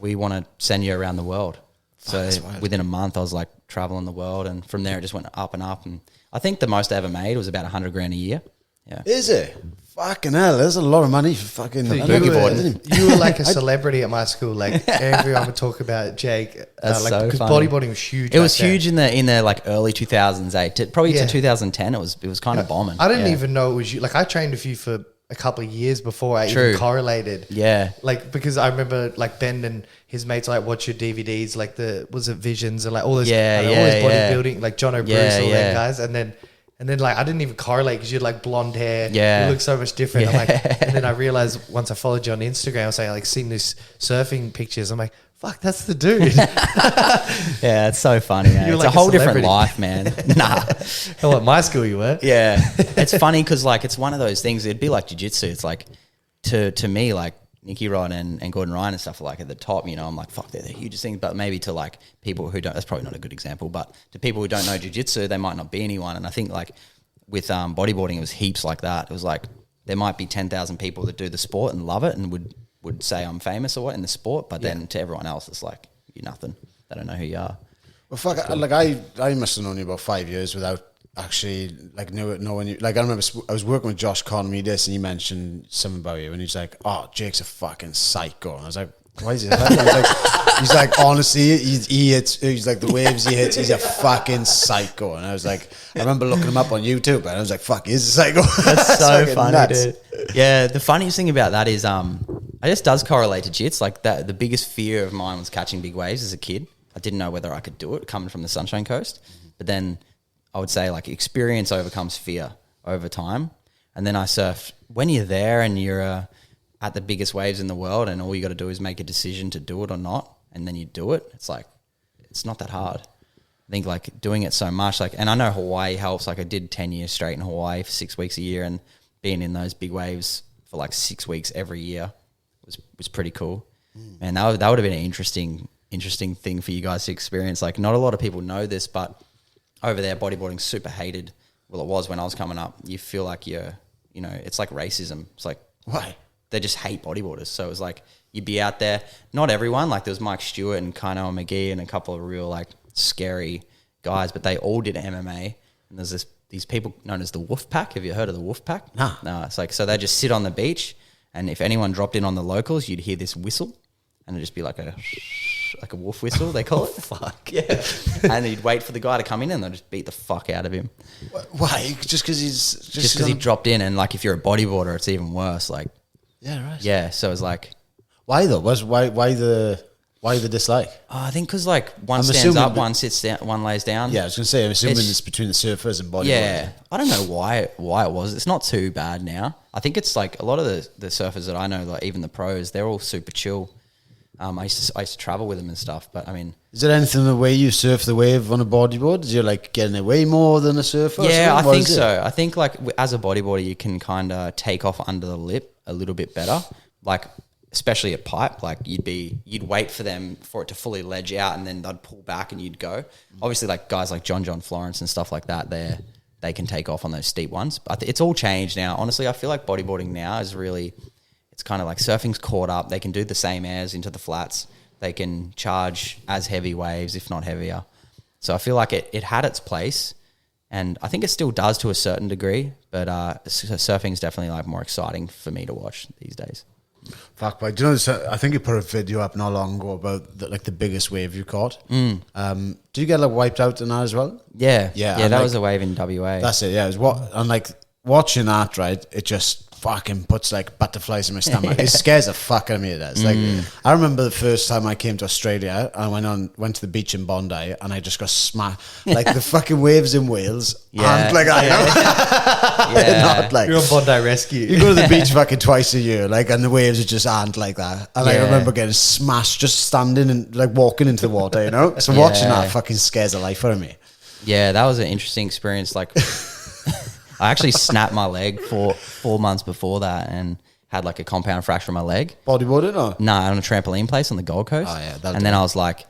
we want to send you around the world. So within a month I was like traveling the world. And from there it just went up and up. And I think the most I ever made was about $100,000 a year. Yeah. Is it? Fucking hell, there's a lot of money for fucking boogie boarding. You were like a celebrity at my school. Like everyone would talk about Jake. That's like, so because funny. bodyboarding was huge. It was huge in the like early 2000s, probably to 2010. It was kind of bombing. I didn't even know it was you. Like I trained with you for a couple of years before I even correlated. Yeah. Like because I remember like Ben and his mates like watch your DVDs, like was it Visions and like all those all those bodybuilding, like John O'Bruce, all them guys, and then like I didn't even correlate because you had like blonde hair. Yeah. You look so much different. I'm like, and then I realized once I followed you on Instagram, I was like seeing these surfing pictures. I'm like, fuck, that's the dude. Yeah, it's so funny, man. It's like a whole different life, man. Nah. Hell, at my school you were. Yeah. It's funny because like it's one of those things, it'd be like jiu-jitsu. It's like to me, like Nicky Rod and Gordon Ryan and stuff are like at the top, you know, I'm like, fuck, they're the hugest things. But maybe to like people who don't, that's probably not a good example, but to people who don't know jiu-jitsu, they might not be anyone. And I think like with bodyboarding, it was heaps like that. It was like there might be 10,000 people that do the sport and love it and would say I'm famous or what in the sport, but then to everyone else, it's like, you're nothing. They don't know who you are. Well, fuck, like I must have known you about 5 years without actually like knowing you. Like I remember I was working with Josh Conmedas and he mentioned something about you and he's like, oh, Jake's a fucking psycho. And I was like, Why is he like that? He's like, honestly, he hits, he's like, the waves he hits, he's a fucking psycho. And I was like, I remember looking him up on YouTube, and I was like, fuck, he's a psycho. That's so funny, nuts. dude. Yeah, the funniest thing about that is, it just does correlate to jits. Like that, the biggest fear of mine was catching big waves as a kid. I didn't know whether I could do it coming from the Sunshine Coast, but then I would say like experience overcomes fear over time. And then I surfed. When you're there and you're at the biggest waves in the world, and all you got to do is make a decision to do it or not, and then you do it. It's like, it's not that hard. I think like doing it so much, like, and I know Hawaii helps. Like I did 10 years straight in Hawaii for 6 weeks a year, and being in those big waves for like 6 weeks every year was pretty cool. And that would have been an interesting thing for you guys to experience. Like not a lot of people know this, but over there bodyboarding's super hated. Well, it was when I was coming up. You feel like it's like racism. It's like, Why? they just hate bodyboarders. So it was like you'd be out there. Not everyone. Like there was Mike Stewart and Kano McGee and a couple of real like scary guys, but they all did MMA. And there's these people known as the Wolf Pack. Have you heard of the Wolf Pack? No. It's like, so they just sit on the beach, and if anyone dropped in on the locals, you'd hear this whistle, and it'd just be like a wolf whistle, they call it. Fuck yeah. And you'd wait for the guy to come in, and they'll just beat the fuck out of him. Why? Just because Just because he dropped in, and like if you're a bodyboarder, it's even worse. Like, yeah, right. yeah. So it's like, Why though? Why the dislike? I think because like one I'm stands up, assuming one sits down, one lays down. Yeah, I was gonna say, I'm assuming It's- it's between the surfers and bodyboarders. Yeah, I don't know why it was. It's not too bad now. I think it's like a lot of the surfers that I know, like even the pros, they're all super chill. I used to travel with them and stuff, but I mean, Is there anything in the way you surf the wave on a bodyboard? Is you like getting away more than a surfer? or yeah, I something? What think is it? so. I think like as a bodyboarder, you can kind of take off under the lip a little bit better. Like especially at pipe, like you'd wait for them for it to fully ledge out, and then they'd pull back and you'd go. Obviously, like guys like John Florence and stuff like that, they can take off on those steep ones. But it's all changed now. Honestly, I feel like bodyboarding now is really, it's kind of like surfing's caught up. They can do the same airs into the flats. They can charge as heavy waves, if not heavier. So I feel like it had its place, and I think it still does to a certain degree, but surfing's definitely like more exciting for me to watch these days. Fuck, but do you know this? I think you put a video up not long ago about the biggest wave you caught. Do you get like wiped out in that as well? Yeah. Yeah, That and, was a wave in WA. That's it. Yeah, and like watching that, right? It just fucking puts like butterflies in my stomach. It scares the fuck out of me. It does. Like I remember the first time I came to Australia, I went to the beach in Bondi, and I just got smacked. Like the fucking waves in Wales aren't like that. Yeah. Not like You're on Bondi Rescue. you go to the beach fucking twice a year, like, and the waves just aren't like that. And like, I remember getting smashed just standing and like walking into the water, you know. So watching that fucking scares the life out of me. Yeah, that was an interesting experience. Like, I actually snapped my leg 4 months before that, and had like a compound fracture in my leg. Bodyboarding or? Nah, on a trampoline place on the Gold Coast. Oh, yeah, that'll and then do. I was like,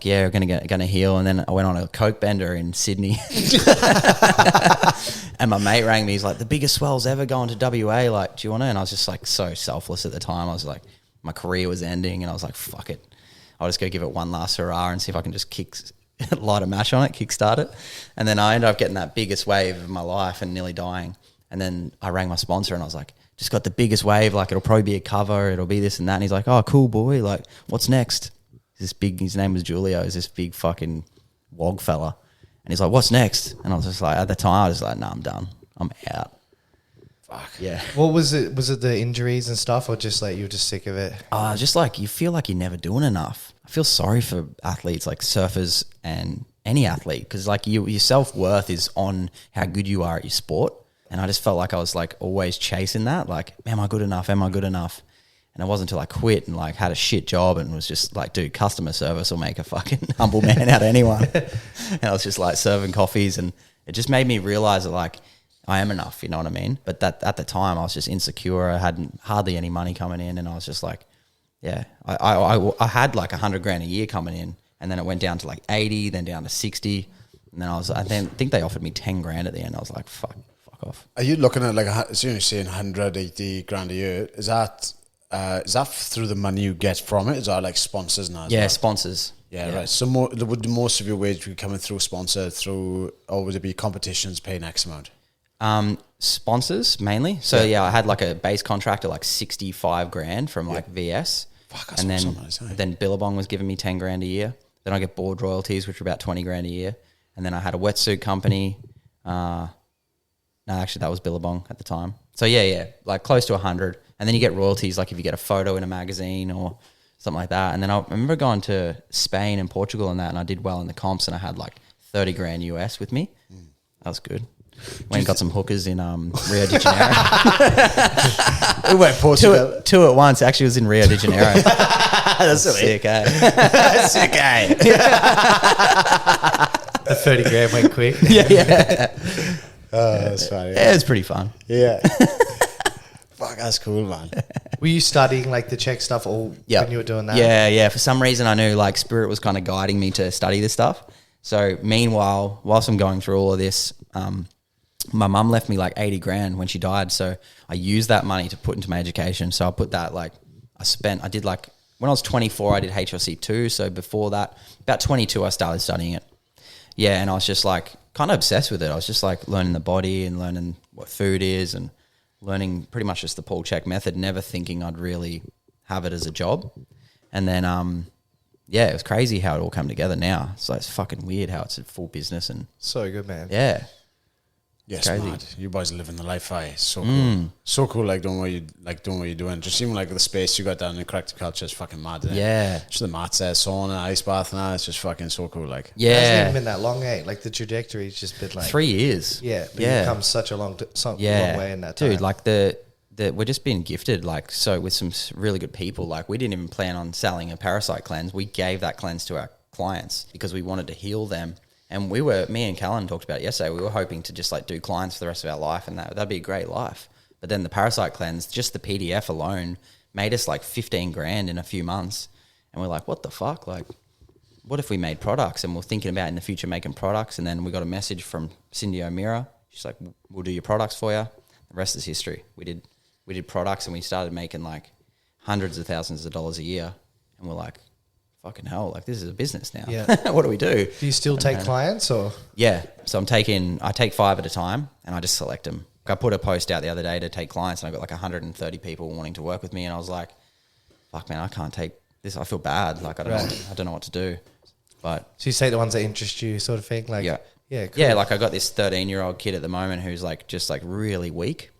yeah, we're gonna heal. And then I went on a coke bender in Sydney, and my mate rang me. He's like, the biggest swell's ever gone to WA. Like, do you want to? And I was just like so selfless at the time. I was like, my career was ending, and I was like, fuck it, I'll just go give it one last hurrah and see if I can just light a match on it, kickstart it. And then I ended up getting that biggest wave of my life and nearly dying. And then I rang my sponsor, and I was like, just got the biggest wave, like it'll probably be a cover, it'll be this and that. And he's like, oh, cool, boy, like what's next? His name was Julio, is this big fucking wog fella. And he's like, what's next? And I was just like, at the time I was like, nah, I'm done, I'm out. Fuck yeah. What was it? Was it the injuries and stuff, or just like you were just sick of it? Just like you feel like you're never doing enough. I feel sorry for athletes, like surfers and any athlete, because like your self-worth is on how good you are at your sport. And I just felt like I was like always chasing that, like, am I good enough? Am I good enough? And it wasn't until I quit and like had a shit job and was just like, dude, customer service will make a fucking humble man out of anyone. And I was just like serving coffees, and it just made me realize that like I am enough, you know what I mean? But that at the time I was just insecure. I had hardly any money coming in, and I was just like, yeah, I had like $100,000 a year coming in, and then it went down to like 80, then down to 60. And then I think they offered me 10 grand at the end. I was like, fuck off. Are you looking at like, as soon as you're saying 180 grand a year, is that through the money you get from it? Is that like sponsors now? Yeah, sponsors. Yeah, right. So would most of your wage be coming through sponsor or would it be competitions paying X amount? Sponsors mainly. So yeah, I had like a base contract of like 65 grand from like VS. Fuck, that's and awesome, then Billabong was giving me 10 grand a year. Then I get board royalties, which were about 20 grand a year. And then I had a wetsuit company. No, actually that was Billabong at the time. So yeah, like close to 100. And then you get royalties, like if you get a photo in a magazine or something like that. And then I remember going to Spain and Portugal and that, and I did well in the comps, and I had like 30 grand US with me. That was good. Went and got some hookers in Rio de Janeiro. We went Portugal. Two at once. Actually, it was in Rio de Janeiro. That's sick, eh? sick, eh? The 30 grand went quick. Yeah. Oh, that's funny. Yeah, it was pretty fun. Yeah. Fuck, that's cool, man. Were you studying like the Czech stuff all when you were doing that? Yeah. For some reason, I knew like Spirit was kind of guiding me to study this stuff. So meanwhile, whilst I'm going through all of this, my mum left me like 80 grand when she died. So I used that money to put into my education. So I put that when I was 24, I did HLC 2. So before that, about 22, I started studying it. Yeah. And I was just like kind of obsessed with it. I was just like learning the body and learning what food is and learning pretty much just the Paul Chek method, never thinking I'd really have it as a job. And then, it was crazy how it all came together now. So it's fucking weird how it's a full business and So good, man. yeah. Yes, Crazy. mad. You boys are living the life, so cool. So cool, doing what you're doing. Just even like the space you got down in the corrective culture is fucking mad. Isn't it? Yeah. Just the mats there, sauna, ice bath, and that. It's just fucking so cool. Like, It hasn't Yeah. even been that long, eh? Like the trajectory's just been like 3 years. Yeah, but Yeah. you've come such a long long way in that time. Dude, like we're just being gifted, like, so with some really good people. Like, we didn't even plan on selling a parasite cleanse. We gave that cleanse to our clients because we wanted to heal them. And me and Callan talked about it yesterday. We were hoping to just like do clients for the rest of our life, and that'd be a great life. But then the parasite cleanse, just the PDF alone, made us like 15 grand in a few months. And we're like, what the fuck? Like, what if we made products? And we're thinking about in the future making products. And then we got a message from Cindy O'Meara. She's like, we'll do your products for you. The rest is history. We did products, and we started making like hundreds of thousands of dollars a year. And we're like, fucking hell, like this is a business now. Yeah. What do we do? Do you still take clients or? Yeah. So I take 5 at a time, and I just select them. I put a post out the other day to take clients, and I got like 130 people wanting to work with me. And I was like, fuck man, I can't take this. I feel bad. Like I don't know what to do. But So you take the ones that interest you sort of thing? Like, yeah. Cool. Yeah. Like I got this 13-year-old kid at the moment who's like, just like really weak.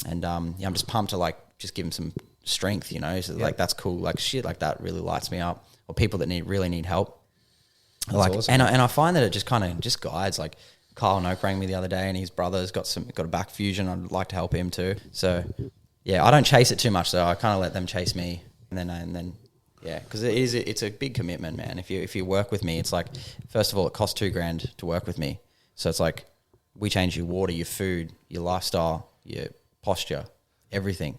And I'm just pumped to like, just give him some strength, So like, that's cool. Like shit like that really lights me up. Or people that really need help. That's like, awesome. and I find that it just kind of just guides. Like Kyle Noak rang me the other day, and his brother's got a back fusion. I'd like to help him too. So yeah, I don't chase it too much though. I kind of let them chase me, and then yeah, because it's a big commitment, man. If you work with me, it's like, first of all, it costs $2,000 to work with me. So it's like, we change your water, your food, your lifestyle, your posture, everything.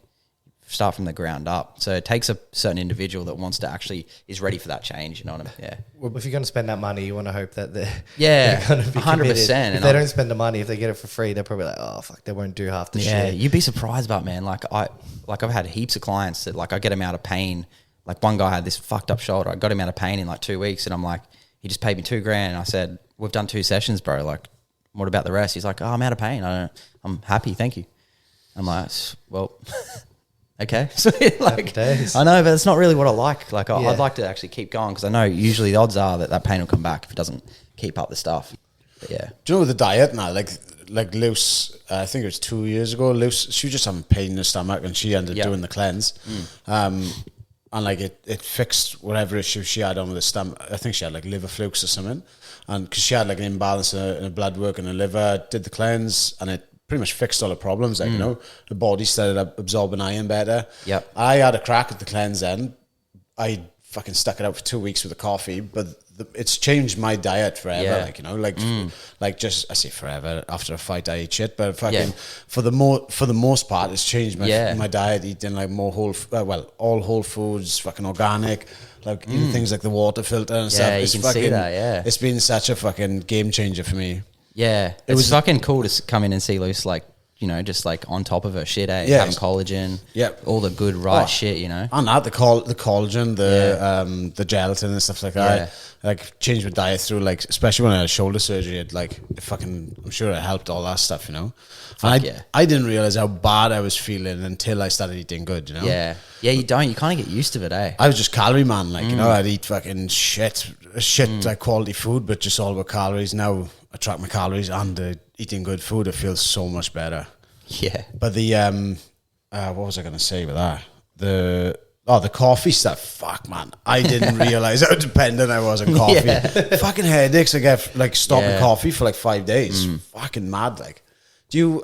Start from the ground up. So it takes a certain individual that wants to actually is ready for that change. You know what I mean? Yeah. Well, if you're going to spend that money, you want to hope that they're going to be 100%. committed. If And they don't spend the money, if they get it for free, they're probably like, oh fuck, they won't do half the shit. You'd be surprised about, man. I've had heaps of clients that like I get them out of pain. Like one guy had this fucked up shoulder. I got him out of pain in like 2 weeks, and I'm like, he just paid me $2,000. And I said, we've done 2 sessions, bro. Like, what about the rest? He's like, oh, I'm out of pain. I'm happy. Thank you. I'm like, well. Okay, so like, I know, but it's not really what I like. Like, I'd like to actually keep going, because I know usually the odds are that pain will come back if it doesn't keep up the stuff. But yeah. Do you know with the diet now? Like Luce, I think it was 2 years ago. Luce, she was just having pain in the stomach, and she ended up doing the cleanse. And like it fixed whatever issue she had on with the stomach. I think she had like liver flukes or something, and because she had like an imbalance in her blood work in her liver, did the cleanse, and it pretty much fixed all the problems. Like, the body started absorbing iron better. Yep. I had a crack at the cleanse then. I fucking stuck it out for 2 weeks with the coffee, but it's changed my diet forever. Yeah. Like just, I say forever. After a fight, I eat shit, but fucking for the most part, it's changed my diet. Eating like more all whole foods, fucking organic, like even things like the water filter and stuff. You can see that. Yeah, it's been such a fucking game changer for me. Yeah, it was fucking cool to come in and see Luce like you know, just like on top of her shit, Yeah. having collagen, all the good shit, you know. And that the collagen, the gelatin and stuff like that. I, like changed my diet through, like, especially when I had shoulder surgery. I'm sure it helped all that stuff, you know. And I didn't realize how bad I was feeling until I started eating good, you know. Yeah, you kind of get used to it, eh? I was just calorie man, like, you know, I'd eat fucking shit like quality food, but just all about calories. Now I track my calories and eating good food, it feels so much better. Yeah. But the what was I going to say with that? The coffee stuff. Fuck, man, I didn't realize how dependent I was on coffee. Fucking headaches. I get like stopping coffee for like 5 days. Fucking mad. Like,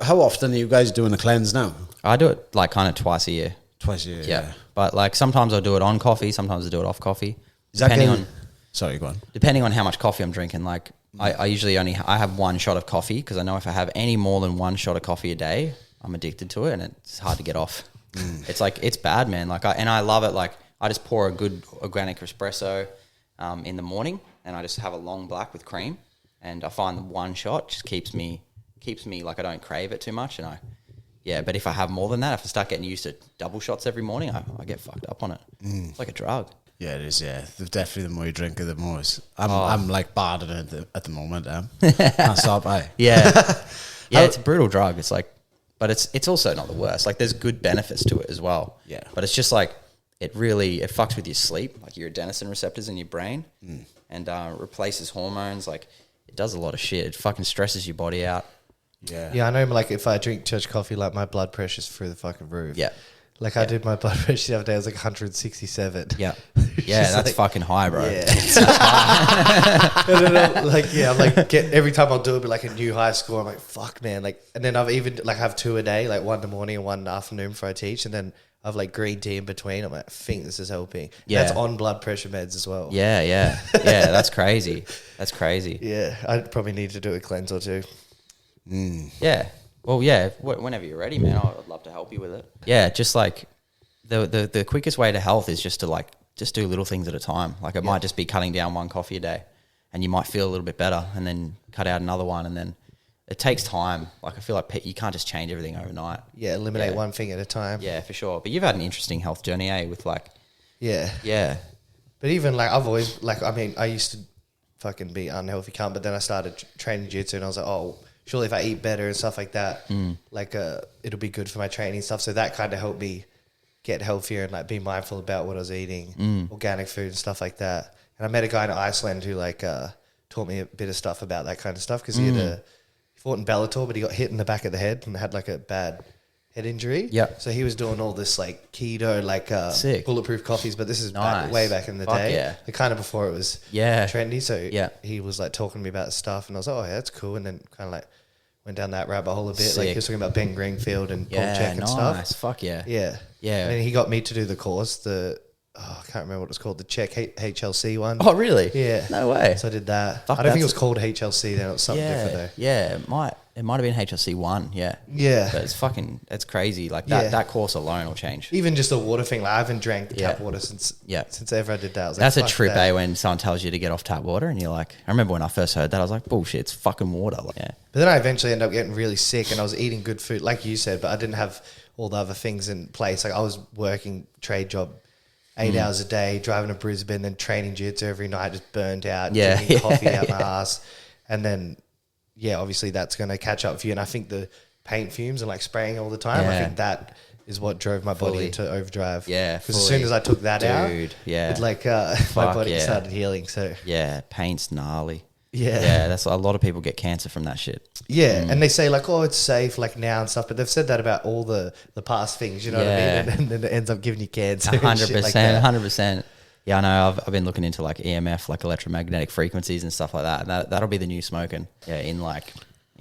how often are you guys doing the cleanse now? I do it like kind of twice a year. Twice a year. Yeah. But like sometimes I'll do it on coffee, sometimes I do it off coffee. Sorry, go on. Depending on how much coffee I'm drinking. Like I usually I have one shot of coffee because I know if I have any more than one shot of coffee a day, I'm addicted to it and it's hard to get off. It's like, it's bad, man. Like I love it. Like I just pour a good organic espresso in the morning and I just have a long black with cream, and I find the one shot just keeps me like I don't crave it too much. And but if I have more than that, if I start getting used to double shots every morning, I get fucked up on it. It's like a drug. Yeah, it is. Yeah, definitely the more you drink it, the more I'm like bad at the moment. Can't stop. It's a brutal drug. It's like, but it's also not the worst. Like there's good benefits to it as well. Yeah, but it's just like it fucks with your sleep, like your adenosine receptors in your brain, and replaces hormones. Like it does a lot of shit. It fucking stresses your body out. Yeah, I know. Like if I drink too much coffee, like my blood pressure's through the fucking roof. Yeah. Like I did my blood pressure the other day, it was like 167. Yeah. Yeah, that's like, fucking high, bro. Yeah. I'm like, every time I'll do it, be like a new high score. I'm like, fuck, man. Like, and then I've even like have 2 a day, like one in the morning and one in the afternoon before I teach, and then I've like green tea in between. I'm like, I think this is helping. Yeah. That's on blood pressure meds as well. Yeah. That's crazy. That's crazy. Yeah, I probably need to do a cleanse or two. Yeah. Well, yeah, whenever you're ready, man, I'd love to help you with it. Yeah, just like the quickest way to health is just to just do little things at a time. Like it might just be cutting down one coffee a day and you might feel a little bit better, and then cut out another one, and then it takes time. Like I feel like you can't just change everything overnight. Yeah, eliminate one thing at a time. Yeah, for sure. But you've had an interesting health journey, with like... Yeah. But even like I've always, like, I mean, I used to fucking be unhealthy cunt, but then I started training jiu-jitsu and I was like, oh, surely if I eat better and stuff like that, like it'll be good for my training stuff. So that kind of helped me get healthier and like be mindful about what I was eating, organic food and stuff like that. And I met a guy in Iceland who like taught me a bit of stuff about that kind of stuff, because he fought in Bellator, but he got hit in the back of the head and had like a bad head injury. Yeah. So he was doing all this like keto, like bulletproof coffees, but this is way back in the day. Yeah. The kind of before it was trendy. So he was like talking to me about stuff, and I was like, oh yeah, that's cool. And then kind of like went down that rabbit hole a bit. Like he was talking about Ben Greenfield and Paul Chek and stuff. Fuck yeah. Yeah. And then he got me to do the course, I can't remember what it was called, the Czech HLC one. Oh, really? Yeah. No way. So I did that. I don't think it was called HLC then. It was something different though. Yeah, it might have been HLC 1, yeah. Yeah. But it's crazy. Like that course alone will change. Even just the water thing, like I haven't drank the tap water since ever I did that. I was That's like, a trip, when someone tells you to get off tap water and you're like, I remember when I first heard that, I was like, bullshit, it's fucking water. Like, But then I eventually ended up getting really sick, and I was eating good food, like you said, but I didn't have all the other things in place. Like I was working trade job 8 hours a day, driving to Brisbane, then training jiu-jitsu every night, just burned out, drinking coffee out my ass. And then, obviously that's going to catch up for you. And I think the paint fumes and like spraying all the time, I think that is what drove my body into overdrive. Yeah, because as soon as I took that out, it like my body started healing. So paint's gnarly. Yeah, that's a lot of people get cancer from that shit. And they say like, oh, it's safe like now and stuff, but they've said that about all the past things, you know what I mean? And then it ends up giving you cancer. 100%. Yeah, I know. I've been looking into like EMF, like electromagnetic frequencies and stuff like that. And that'll be the new smoking. Yeah, in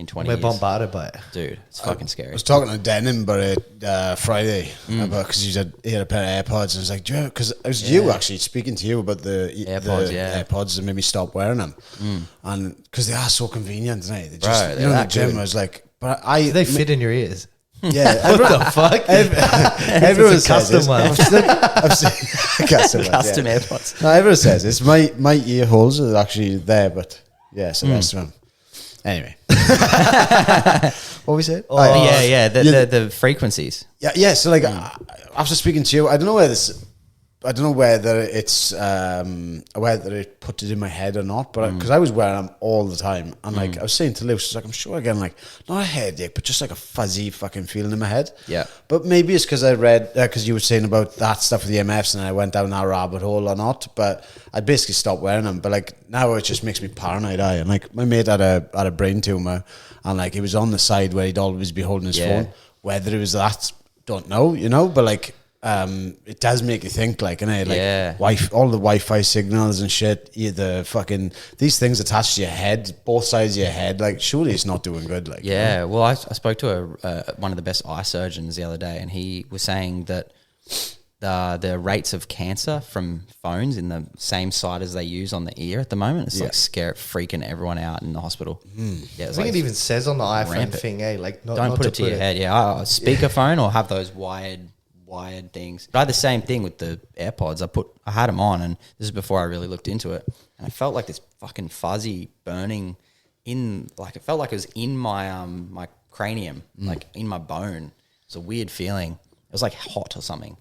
20 years. We're bombarded by it. Dude, it's fucking scary. I was talking to Denim about it Friday, because he had a pair of AirPods, and I was like, because it was you actually speaking to you about the AirPods that made me stop wearing them. And because they are so convenient, isn't it? They just, in the gym, I was like, but they fit in your ears. Yeah, what the fuck? Everyone says custom one. I've seen custom AirPods. No, everyone says this. My ear holes are actually there, but so that's them. Anyway, What we said? The frequencies. Yeah. So like after speaking to you, I don't know whether it's whether it put it in my head or not, but because I was wearing them all the time, and like I was saying to Luce, like I'm sure again, like not a headache, but just like a fuzzy fucking feeling in my head. Yeah. But maybe it's because I read because you were saying about that stuff with the EMFs, and I went down that rabbit hole or not. But I basically stopped wearing them. But like now it just makes me paranoid. And like my mate had a brain tumor, and like he was on the side where he'd always be holding his phone. Whether it was that, don't know, but like. It does make you think, like, all the Wi-Fi signals and shit. These things attached to your head, both sides of your head. Like, surely it's not doing good. Like, well, I spoke to one of the best eye surgeons the other day, and he was saying that the rates of cancer from phones in the same side as they use on the ear at the moment, it's like freaking everyone out in the hospital. I think it even says on the iPhone thing, like, don't put it to your head. Yeah, speakerphone or have those wired things. But I had the same thing with the AirPods. I had them on, and this is before I really looked into it, and I felt like this fucking fuzzy burning it felt like it was in my my cranium, like in my bone. It was a weird feeling. It was like hot or something.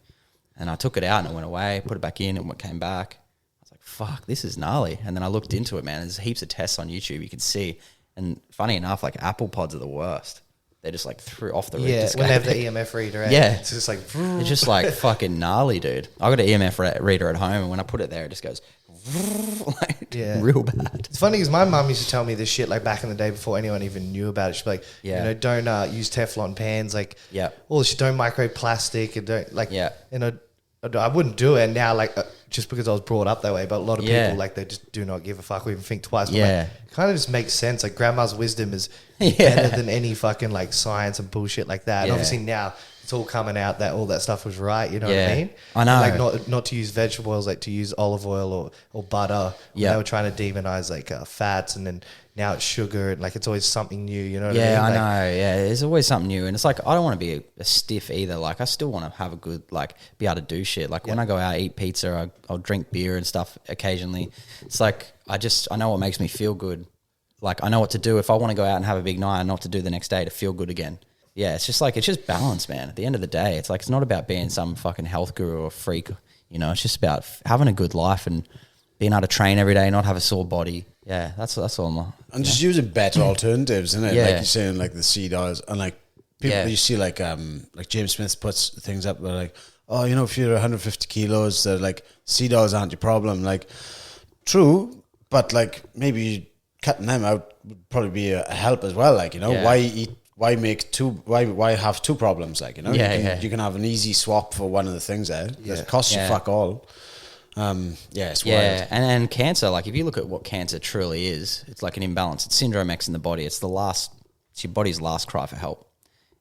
And I took it out and it went away, put it back in, and it came back. I was like, fuck, this is gnarly. And then I looked into it, man. There's heaps of tests on YouTube you can see. And funny enough, like Apple Pods are the worst. They just like threw off the read. When they have the EMF reader. It's just like it's just like fucking gnarly, dude. I got an EMF reader at home, and when I put it there, it just goes real bad. It's funny because my mum used to tell me this shit like back in the day before anyone even knew about it. She'd be like, don't use Teflon pans, like all this shit, don't microplastic, and don't like I wouldn't do it. And now like just because I was brought up that way, but a lot of people like they just do not give a fuck or even think twice. But like, it kind of just makes sense. Like grandma's wisdom is better than any fucking like science and bullshit like that. And obviously now it's all coming out that all that stuff was right. You know what I mean? I know. Like not to use vegetable oils, like to use olive oil or butter. They were trying to demonize like fats, and then now it's sugar, and like it's always something new. You know what I mean? I know. Yeah, there's always something new, and it's like I don't want to be a stiff either. Like I still want to have a good be able to do shit. Like when I go out eat pizza, I'll drink beer and stuff occasionally. It's like I know what makes me feel good. Like I know what to do if I want to go out and have a big night. I know what to do the next day to feel good again. Yeah, it's just balance, man. At the end of the day, it's like it's not about being some fucking health guru or freak. It's just about having a good life and being able to train every day, not have a sore body. Yeah, that's all. And just using better alternatives, isn't it? Yeah. Like you're saying, like the seed oils, and like people you see, like James Smith puts things up where like, oh, if you're 150 kilos, they're like seed oils aren't your problem. Like, true, but like maybe cutting them out would probably be a help as well. Like, why have two problems? Like, you can have an easy swap for one of the things there. It costs you fuck all. It's wild. And cancer, like if you look at what cancer truly is, it's like an imbalance. It's syndrome X in the body. It's your body's last cry for help.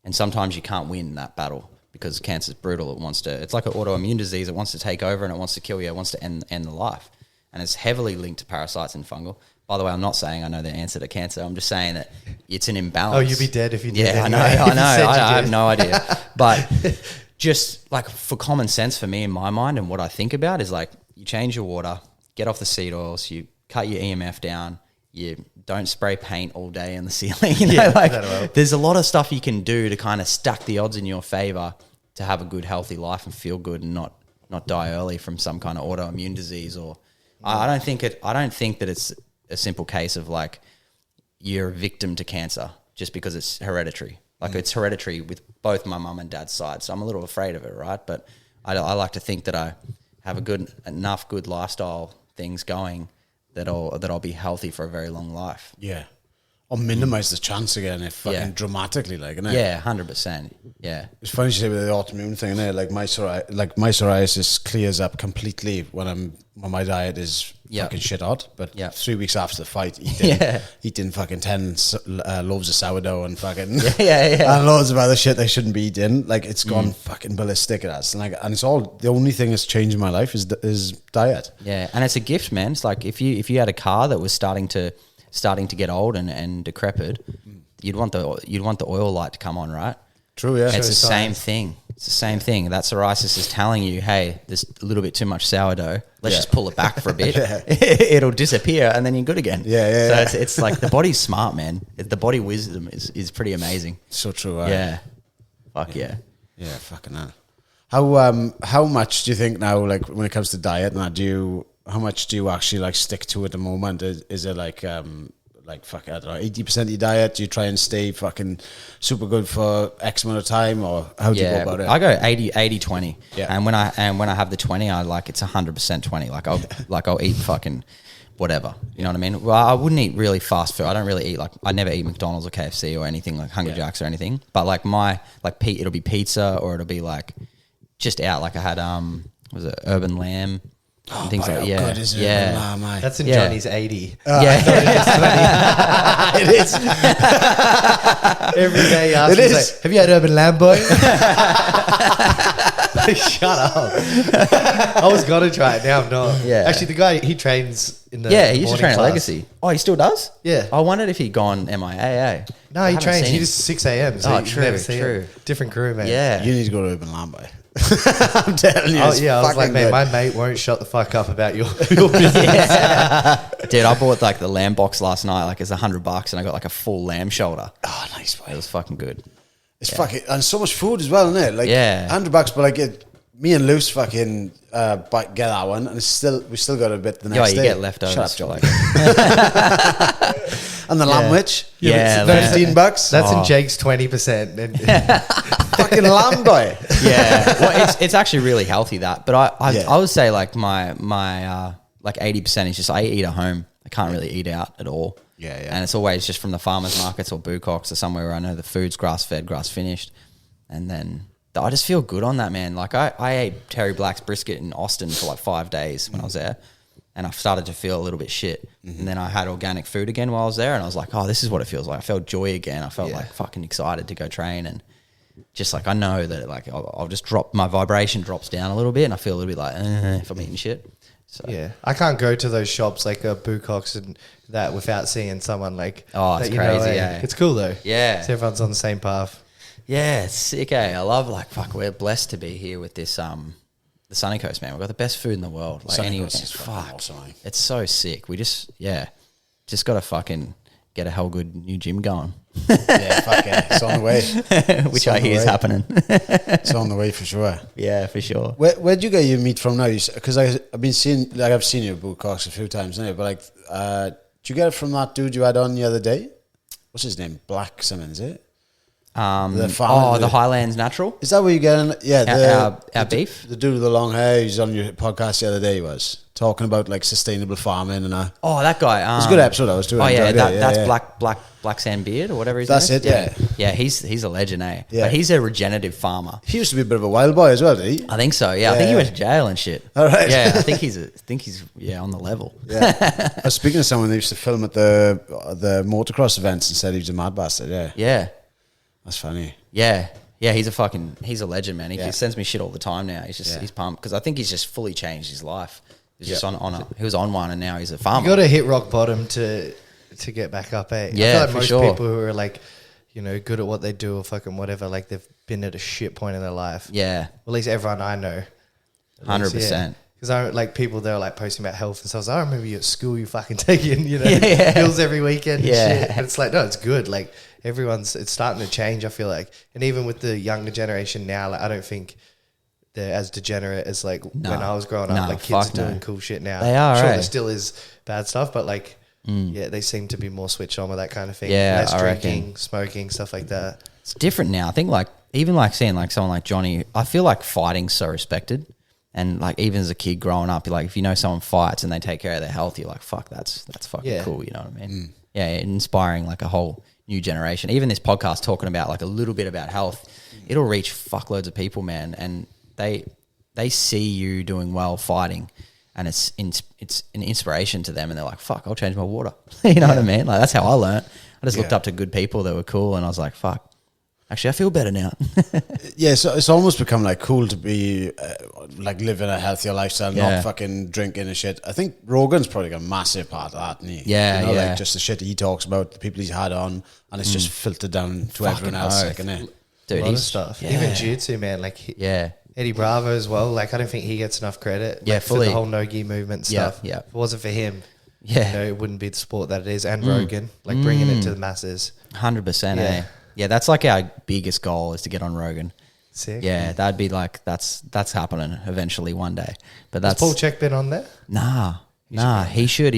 And sometimes you can't win that battle because cancer is brutal. It's like an autoimmune disease. It wants to take over and it wants to kill you. It wants to end the life. And it's heavily linked to parasites and fungal. By the way, I'm not saying I know the answer to cancer. I'm just saying that it's an imbalance. Oh, you'd be dead if you did. Yeah, I know. I have no idea. But just like for common sense for me in my mind and what I think about is like you change your water, get off the seed oils, you cut your EMF down, you don't spray paint all day in the ceiling. There's a lot of stuff you can do to kind of stack the odds in your favor to have a good, healthy life and feel good and not die early from some kind of autoimmune disease. Or I don't think that it's a simple case of like you're a victim to cancer just because it's hereditary. Like it's hereditary with both my mum and dad's side, so I'm a little afraid of it, right? But I like to think that I have enough good lifestyle things going that I'll be healthy for a very long life. Yeah, or minimize the chance again if fucking dramatically, like, innit? Yeah, 100%. Yeah, it's funny you say with the autoimmune thing, innit? Like my psoriasis clears up completely when my diet is fucking shit hot. But 3 weeks after the fight, eating fucking 10 loaves of sourdough and fucking and loads of other shit they shouldn't be eating. Like it's gone fucking ballistic at us. And it's all the only thing that's changed in my life is diet. Yeah, and it's a gift, man. It's like if you had a car that was starting to get old and decrepit, you'd want the oil light to come on, right? True, yeah. It's the same thing. It's the same thing. That psoriasis is telling you, hey, there's a little bit too much sourdough. Let's just pull it back for a bit. It'll disappear and then you're good again. So it's like the body's smart, man. The body wisdom is pretty amazing. So true. Yeah. Fuck yeah. Yeah, fucking hell. How much do you think now, like when it comes to diet, now how much do you actually like stick to at the moment? Is it like fuck, I don't know, 80% of your diet? Do you try and stay fucking super good for X amount of time, or how do you go about it? I go 80-20. Yeah. And when I have the 20, I like it's 100% 20. I'll eat fucking whatever. You know what I mean? Well, I wouldn't eat really fast food. I don't really eat I never eat McDonald's or KFC or anything like Hungry Jacks or anything. But like it'll be pizza, or it'll be like just out. Like I had was it urban lamb? And things like good is it? That's in Johnny's 80. Yeah. It is. Every day he asks me, like, have you had urban lamb, boy? Shut up. I was going to try it. Now I'm not. Yeah. Actually, the guy, he trains in the he used to train at class. Legacy. Oh, he still does? Yeah. I wondered if he'd gone MIA. No, he trains. He does 6 a.m. So you true, never see true. him. Different crew, man. Yeah. You need to go to Urban Lamb, boy. I'm telling you. Oh, yeah, I was like, man, good. my mate won't shut the fuck up about your business. Dude, I bought like the lamb box last night. Like it's $100 and I got like a full lamb shoulder. Oh, nice, boy. It was fucking good. It's fucking, and so much food as well, isn't it? Like $100, but like me and Luce fucking get that one, and we still got a bit the next day. You get leftovers. Shut up, like. And the lamb witch, Yeah, $15. That's in Jake's 20%. Fucking lamb, boy. Yeah, well, it's actually really healthy that, but I would say like my like 80% is just I eat at home. I can't really eat out at all. Yeah. And it's always just from the farmers markets or Bucocks or somewhere where I know the food's grass fed, grass finished, and then I just feel good on that, man. Like I ate Terry Black's brisket in Austin for like 5 days when I was there, and I started to feel a little bit shit. And then I had organic food again while I was there, and I was like, oh, this is what it feels like. I felt joy again. I felt like fucking excited to go train, and just like I know that like I'll just drop, my vibration drops down a little bit, and I feel a little bit like if I'm eating shit. So Yeah, I can't go to those shops like Bucocks and that without seeing someone like. Oh, it's crazy. Yeah, it's cool though. Yeah, so everyone's on the same path. Yeah, it's sick. I love we're blessed to be here with this the Sunny Coast, man. We've got the best food in the world. Like Sunny Coast is fucking awesome. It's so sick. We just got to fucking get a hell good new gym going. Yeah, fuck yeah. It's on the way. Which I hear is happening. It's on the way for sure. Yeah, for sure. Where'd you get your meat from now? Because I've been seeing, like I've seen your Bucocks a few times now, but like, did you get it from that dude you had on the other day? What's his name? Black Simmons, is it? The Highlands Natural. Is that where you get in? Yeah, our beef. The dude with the long hair, he's on your podcast the other day. He was talking about like sustainable farming and that. Oh, that guy. It was a good episode. I was doing. Oh yeah, that's yeah. Black Sand Beard or whatever his That's name is. it. Yeah. He's a legend, eh? Yeah. But he's a regenerative farmer. He used to be a bit of a wild boy as well, did he? I think so. Yeah, I think he went to jail and shit. All right. Yeah, I think he's on the level. Yeah. I was speaking to someone that used to film at the motocross events and said he was a mad bastard. Yeah. Yeah. That's funny. Yeah, he's a legend, man. He sends me shit all the time now. He's pumped because I think he's just fully changed his life. He's just he was on one and now he's a farmer. You got to hit rock bottom to get back up, eh? Yeah, I feel like for most sure. people who are like, good at what they do or fucking whatever, like they've been at a shit point in their life. Yeah, Well, at least everyone I know. 100%. Because I like people, they're like posting about health and stuff. I remember you at school, you fucking taking, pills every weekend and shit. And it's like, no, it's good. Like it's starting to change, I feel like. And even with the younger generation now, like I don't think they're as degenerate as like when I was growing up. Like kids are doing cool shit now. They are, sure, right? there still is bad stuff, but like, they seem to be more switched on with that kind of thing. Yeah, Less I drinking, reckon. smoking, stuff like that. It's different now. I think like even like seeing like someone like Johnny, I feel like fighting's so respected. And like even as a kid growing up, you're like, if you know someone fights and they take care of their health, you're like, fuck, that's fucking cool. You know what I mean? Yeah, inspiring like a whole new generation. Even this podcast talking about like a little bit about health, it'll reach fuckloads of people, man. And they see you doing well fighting, and it's an inspiration to them. And they're like, fuck, I'll change my water. You know what I mean? Like that's how I learned. I just looked up to good people that were cool, and I was like, fuck. Actually, I feel better now. Yeah, so it's almost become like cool to be like living a healthier lifestyle, not fucking drinking and shit. I think Rogan's probably got a massive part of that, isn't he? Yeah, like just the shit he talks about, the people he's had on, and it's just filtered down to everyone else. Like, innit? Dude, a lot of he's stuff. yeah. Even jiu-jitsu, man. Like Yeah. Eddie Bravo as well. Like I don't think he gets enough credit. Yeah, like, for fully. the whole no-gi movement Yeah, stuff. yeah. If it wasn't for him, Yeah. you know, it wouldn't be the sport that it is. And Rogan, like bringing it to the masses. 100%, Yeah. eh? Yeah, that's like our biggest goal is to get on Rogan. Sick. Yeah, that'd be like that's happening eventually one day. But Has that's Paul Chek been on there? he should.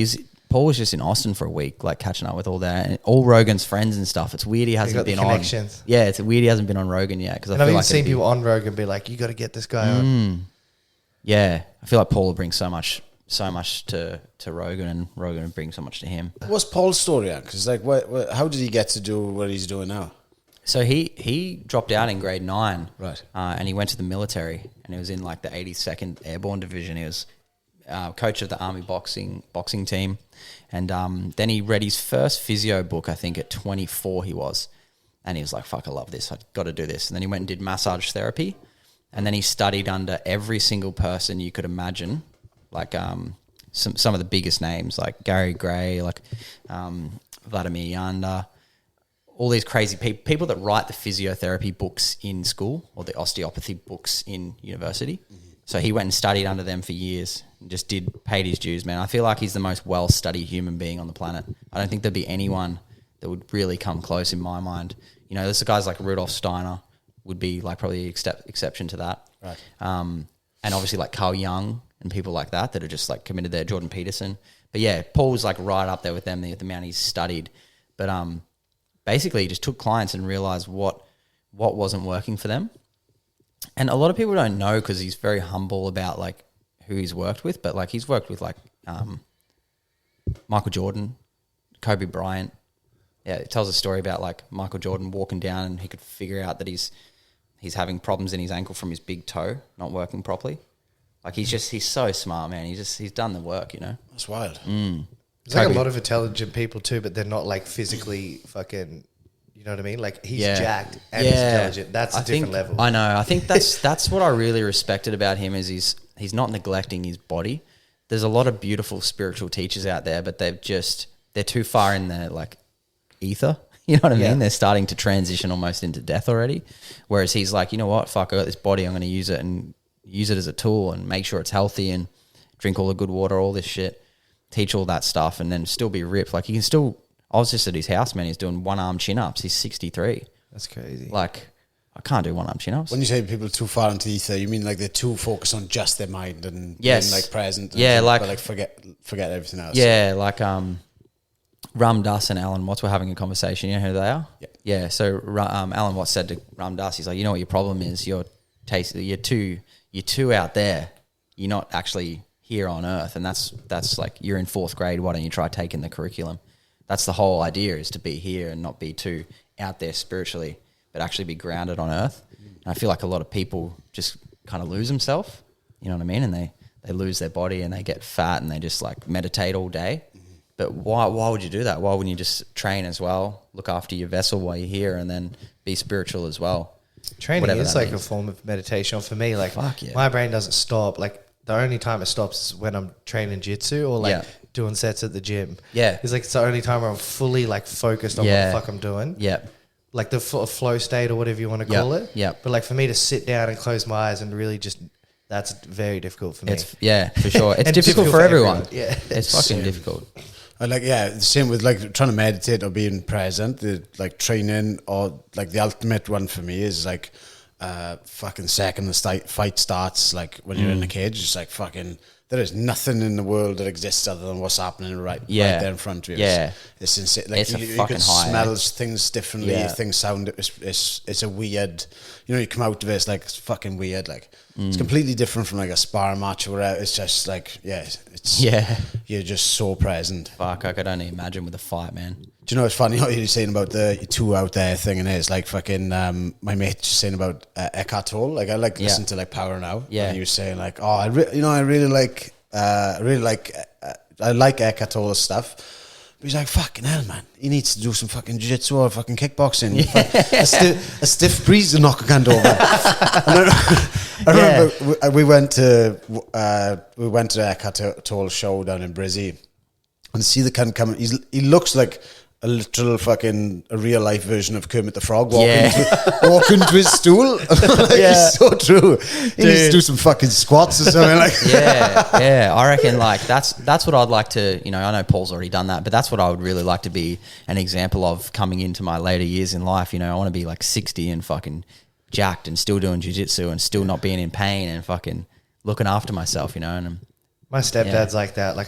Paul was just in Austin for a week, like catching up with all Rogan's friends and stuff. It's weird he hasn't got the been on. connections. Yeah, it's weird he hasn't been on Rogan yet because I And I've feel even like seen people on Rogan be like, "You got to get this guy on." Yeah, I feel like Paul will bring so much to Rogan, and Rogan will bring so much to him. What's Paul's story, because like, how did he get to do what he's doing now? So he dropped out in grade 9, Right. And he went to the military, and he was in like the 82nd Airborne Division. He was coach of the Army boxing team, and then he read his first physio book, I think at 24 he was, and he was like, "Fuck, I love this. I've got to do this." And then he went and did massage therapy, and then he studied under every single person you could imagine, like some of the biggest names like Gary Gray, like Vladimir Yanda. All these crazy people that write the physiotherapy books in school or the osteopathy books in university. So he went and studied under them for years and just paid his dues, man. I feel like he's the most well-studied human being on the planet. I don't think there'd be anyone that would really come close in my mind. You know, there's guys like Rudolf Steiner would be like probably exception to that. Right. And obviously like Carl Jung and people like that are just like committed there, Jordan Peterson. But yeah, Paul's like right up there with them, the amount he's studied. But basically he just took clients and realized what wasn't working for them. And a lot of people don't know because he's very humble about like who he's worked with, but like he's worked with like Michael Jordan, Kobe Bryant. Yeah, it tells a story about like Michael Jordan walking down and he could figure out that he's having problems in his ankle from his big toe not working properly. Like he's so smart, man. He's done the work, you know. That's wild. There's like a lot of intelligent people too, but they're not like physically fucking. You know what I mean? Like he's jacked and he's intelligent. That's a different level. I know. I think that's what I really respected about him is he's not neglecting his body. There's a lot of beautiful spiritual teachers out there, but they're too far in their like ether. You know what I mean? They're starting to transition almost into death already. Whereas he's like, you know what? Fuck, I got this body. I'm going to use it and use it as a tool and make sure it's healthy and drink all the good water, all this shit, teach all that stuff, and then still be ripped. Like he can still. I was just at his house, man. He's doing one-arm chin-ups. He's 63. That's crazy. Like, I can't do one-arm chin-ups. When you say people too far into ether, you mean like they're too focused on just their mind and Yes. being like present? Yeah, like forget everything else. Yeah, like Ram Dass and Alan Watts were having a conversation. You know who they are? Yeah. Yeah. So Alan Watts said to Ram Dass, he's like, you know what your problem is? You're too out there. You're not actually here on Earth, and that's like you're in 4th grade. Why don't you try taking the curriculum? That's the whole idea, is to be here and not be too out there spiritually, but actually be grounded on Earth. And I feel like a lot of people just kind of lose themselves, you know what I mean? And they lose their body and they get fat and they just like meditate all day. But why would you do that? Why wouldn't you just train as well, look after your vessel while you're here, and then be spiritual as well? Training is like a form of meditation. For me, like my brain doesn't stop. Like the only time it stops is when I'm training jiu-jitsu or like doing sets at the gym. Yeah. It's like it's the only time where I'm fully like focused on what the fuck I'm doing. Yeah. Like the flow state or whatever you want to call it. Yeah. But like for me to sit down and close my eyes and really just, that's very difficult for me. For sure. It's And difficult for everyone. Yeah. It's fucking difficult. The same with like trying to meditate or being present. The like training, or like the ultimate one for me is like fucking second the fight starts, like when you're in the cage, it's like fucking there is nothing in the world that exists other than what's happening right there in front of you. Yeah. It's insane. Like It's a you fucking can high, smell things differently, things sound, it's a weird, you know, you come out of it, it's like, it's fucking weird, like it's completely different from like a sparring match or whatever. It's just like, you're just so present. Fuck, I could only imagine with a fight, man. Do you know what's funny what you're saying about the two out there thing? And it's like fucking my mate just saying about Eckhart Tolle. Like I like listen to like Power Now. Yeah, and he was saying like, oh, I really like Eckhart Tolle's stuff. But he's like, fucking hell, man. He needs to do some fucking jiu-jitsu or fucking kickboxing. A stiff breeze to knock a hand over. I remember we went to Eckhart Tolle's show down in Brizzy, and see the cunt coming. He looks like a literal fucking a real life version of Kermit the Frog walking to his stool. It's so true. He needs to do some fucking squats or something like. Yeah. I reckon like that's what I'd like to. You know, I know Paul's already done that, but that's what I would really like to be an example of coming into my later years in life. You know, I want to be like 60 and fucking jacked and still doing jiu-jitsu and still not being in pain and fucking looking after myself. You know, and my stepdad's like that. Like.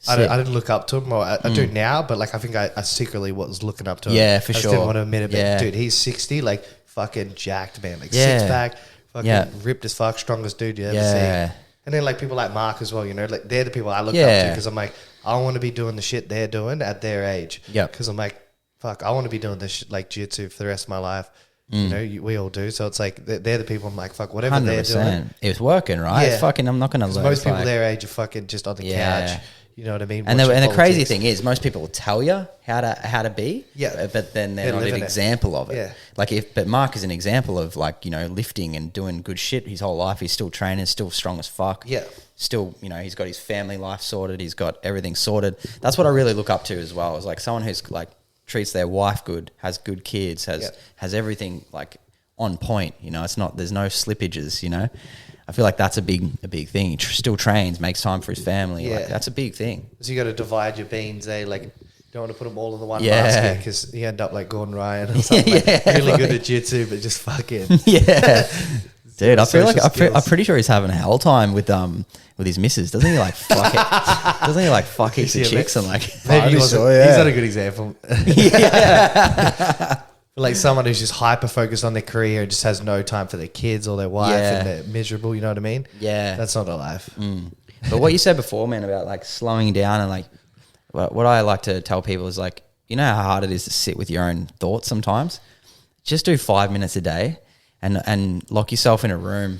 I didn't look up to him, or I do now, but like I think I secretly was looking up to him. Yeah, for sure. I just didn't want to admit it, but dude, he's 60, like fucking jacked, man, like six pack, fucking ripped as fuck, strongest dude you ever see. And then like people like Mark as well, you know, like they're the people I look up to because I'm like, I want to be doing the shit they're doing at their age. Yeah, because I'm like, fuck, I want to be doing this shit like jiu-jitsu for the rest of my life. You know, we all do. So it's like they're the people I'm like, fuck, whatever 100%. They're doing, it's working, right? Yeah. Fucking, I'm not gonna lose. Most people their age are fucking just on the couch. You know what I mean? And the crazy thing is, most people will tell you how to be, but then they're not an example of it. Yeah. Like but Mark is an example of like, you know, lifting and doing good shit his whole life. He's still training, still strong as fuck. Yeah. Still, you know, he's got his family life sorted. He's got everything sorted. That's what I really look up to as well. Is like someone who's like treats their wife good, has good kids, has everything like on point. You know, there's no slippages. You know. I feel like that's a big thing. He still trains, makes time for his family. Yeah. Like, that's a big thing. So you got to divide your beans, eh? Like, you don't want to put them all in the one basket because you end up like Gordon Ryan or something. Really good at jiu-jitsu, but just fucking. Dude, I feel like I'm pretty sure he's having a hell time with his missus. Doesn't he like fuck it? Doesn't he like fuck heaps of chicks and like? Maybe he's not a good example. Like someone who's just hyper focused on their career and just has no time for their kids or their wife and they're miserable, you know what I mean? Yeah. That's not a life. But what you said before, man, about like slowing down and like what I like to tell people is like, you know how hard it is to sit with your own thoughts sometimes? Just do 5 minutes a day and lock yourself in a room.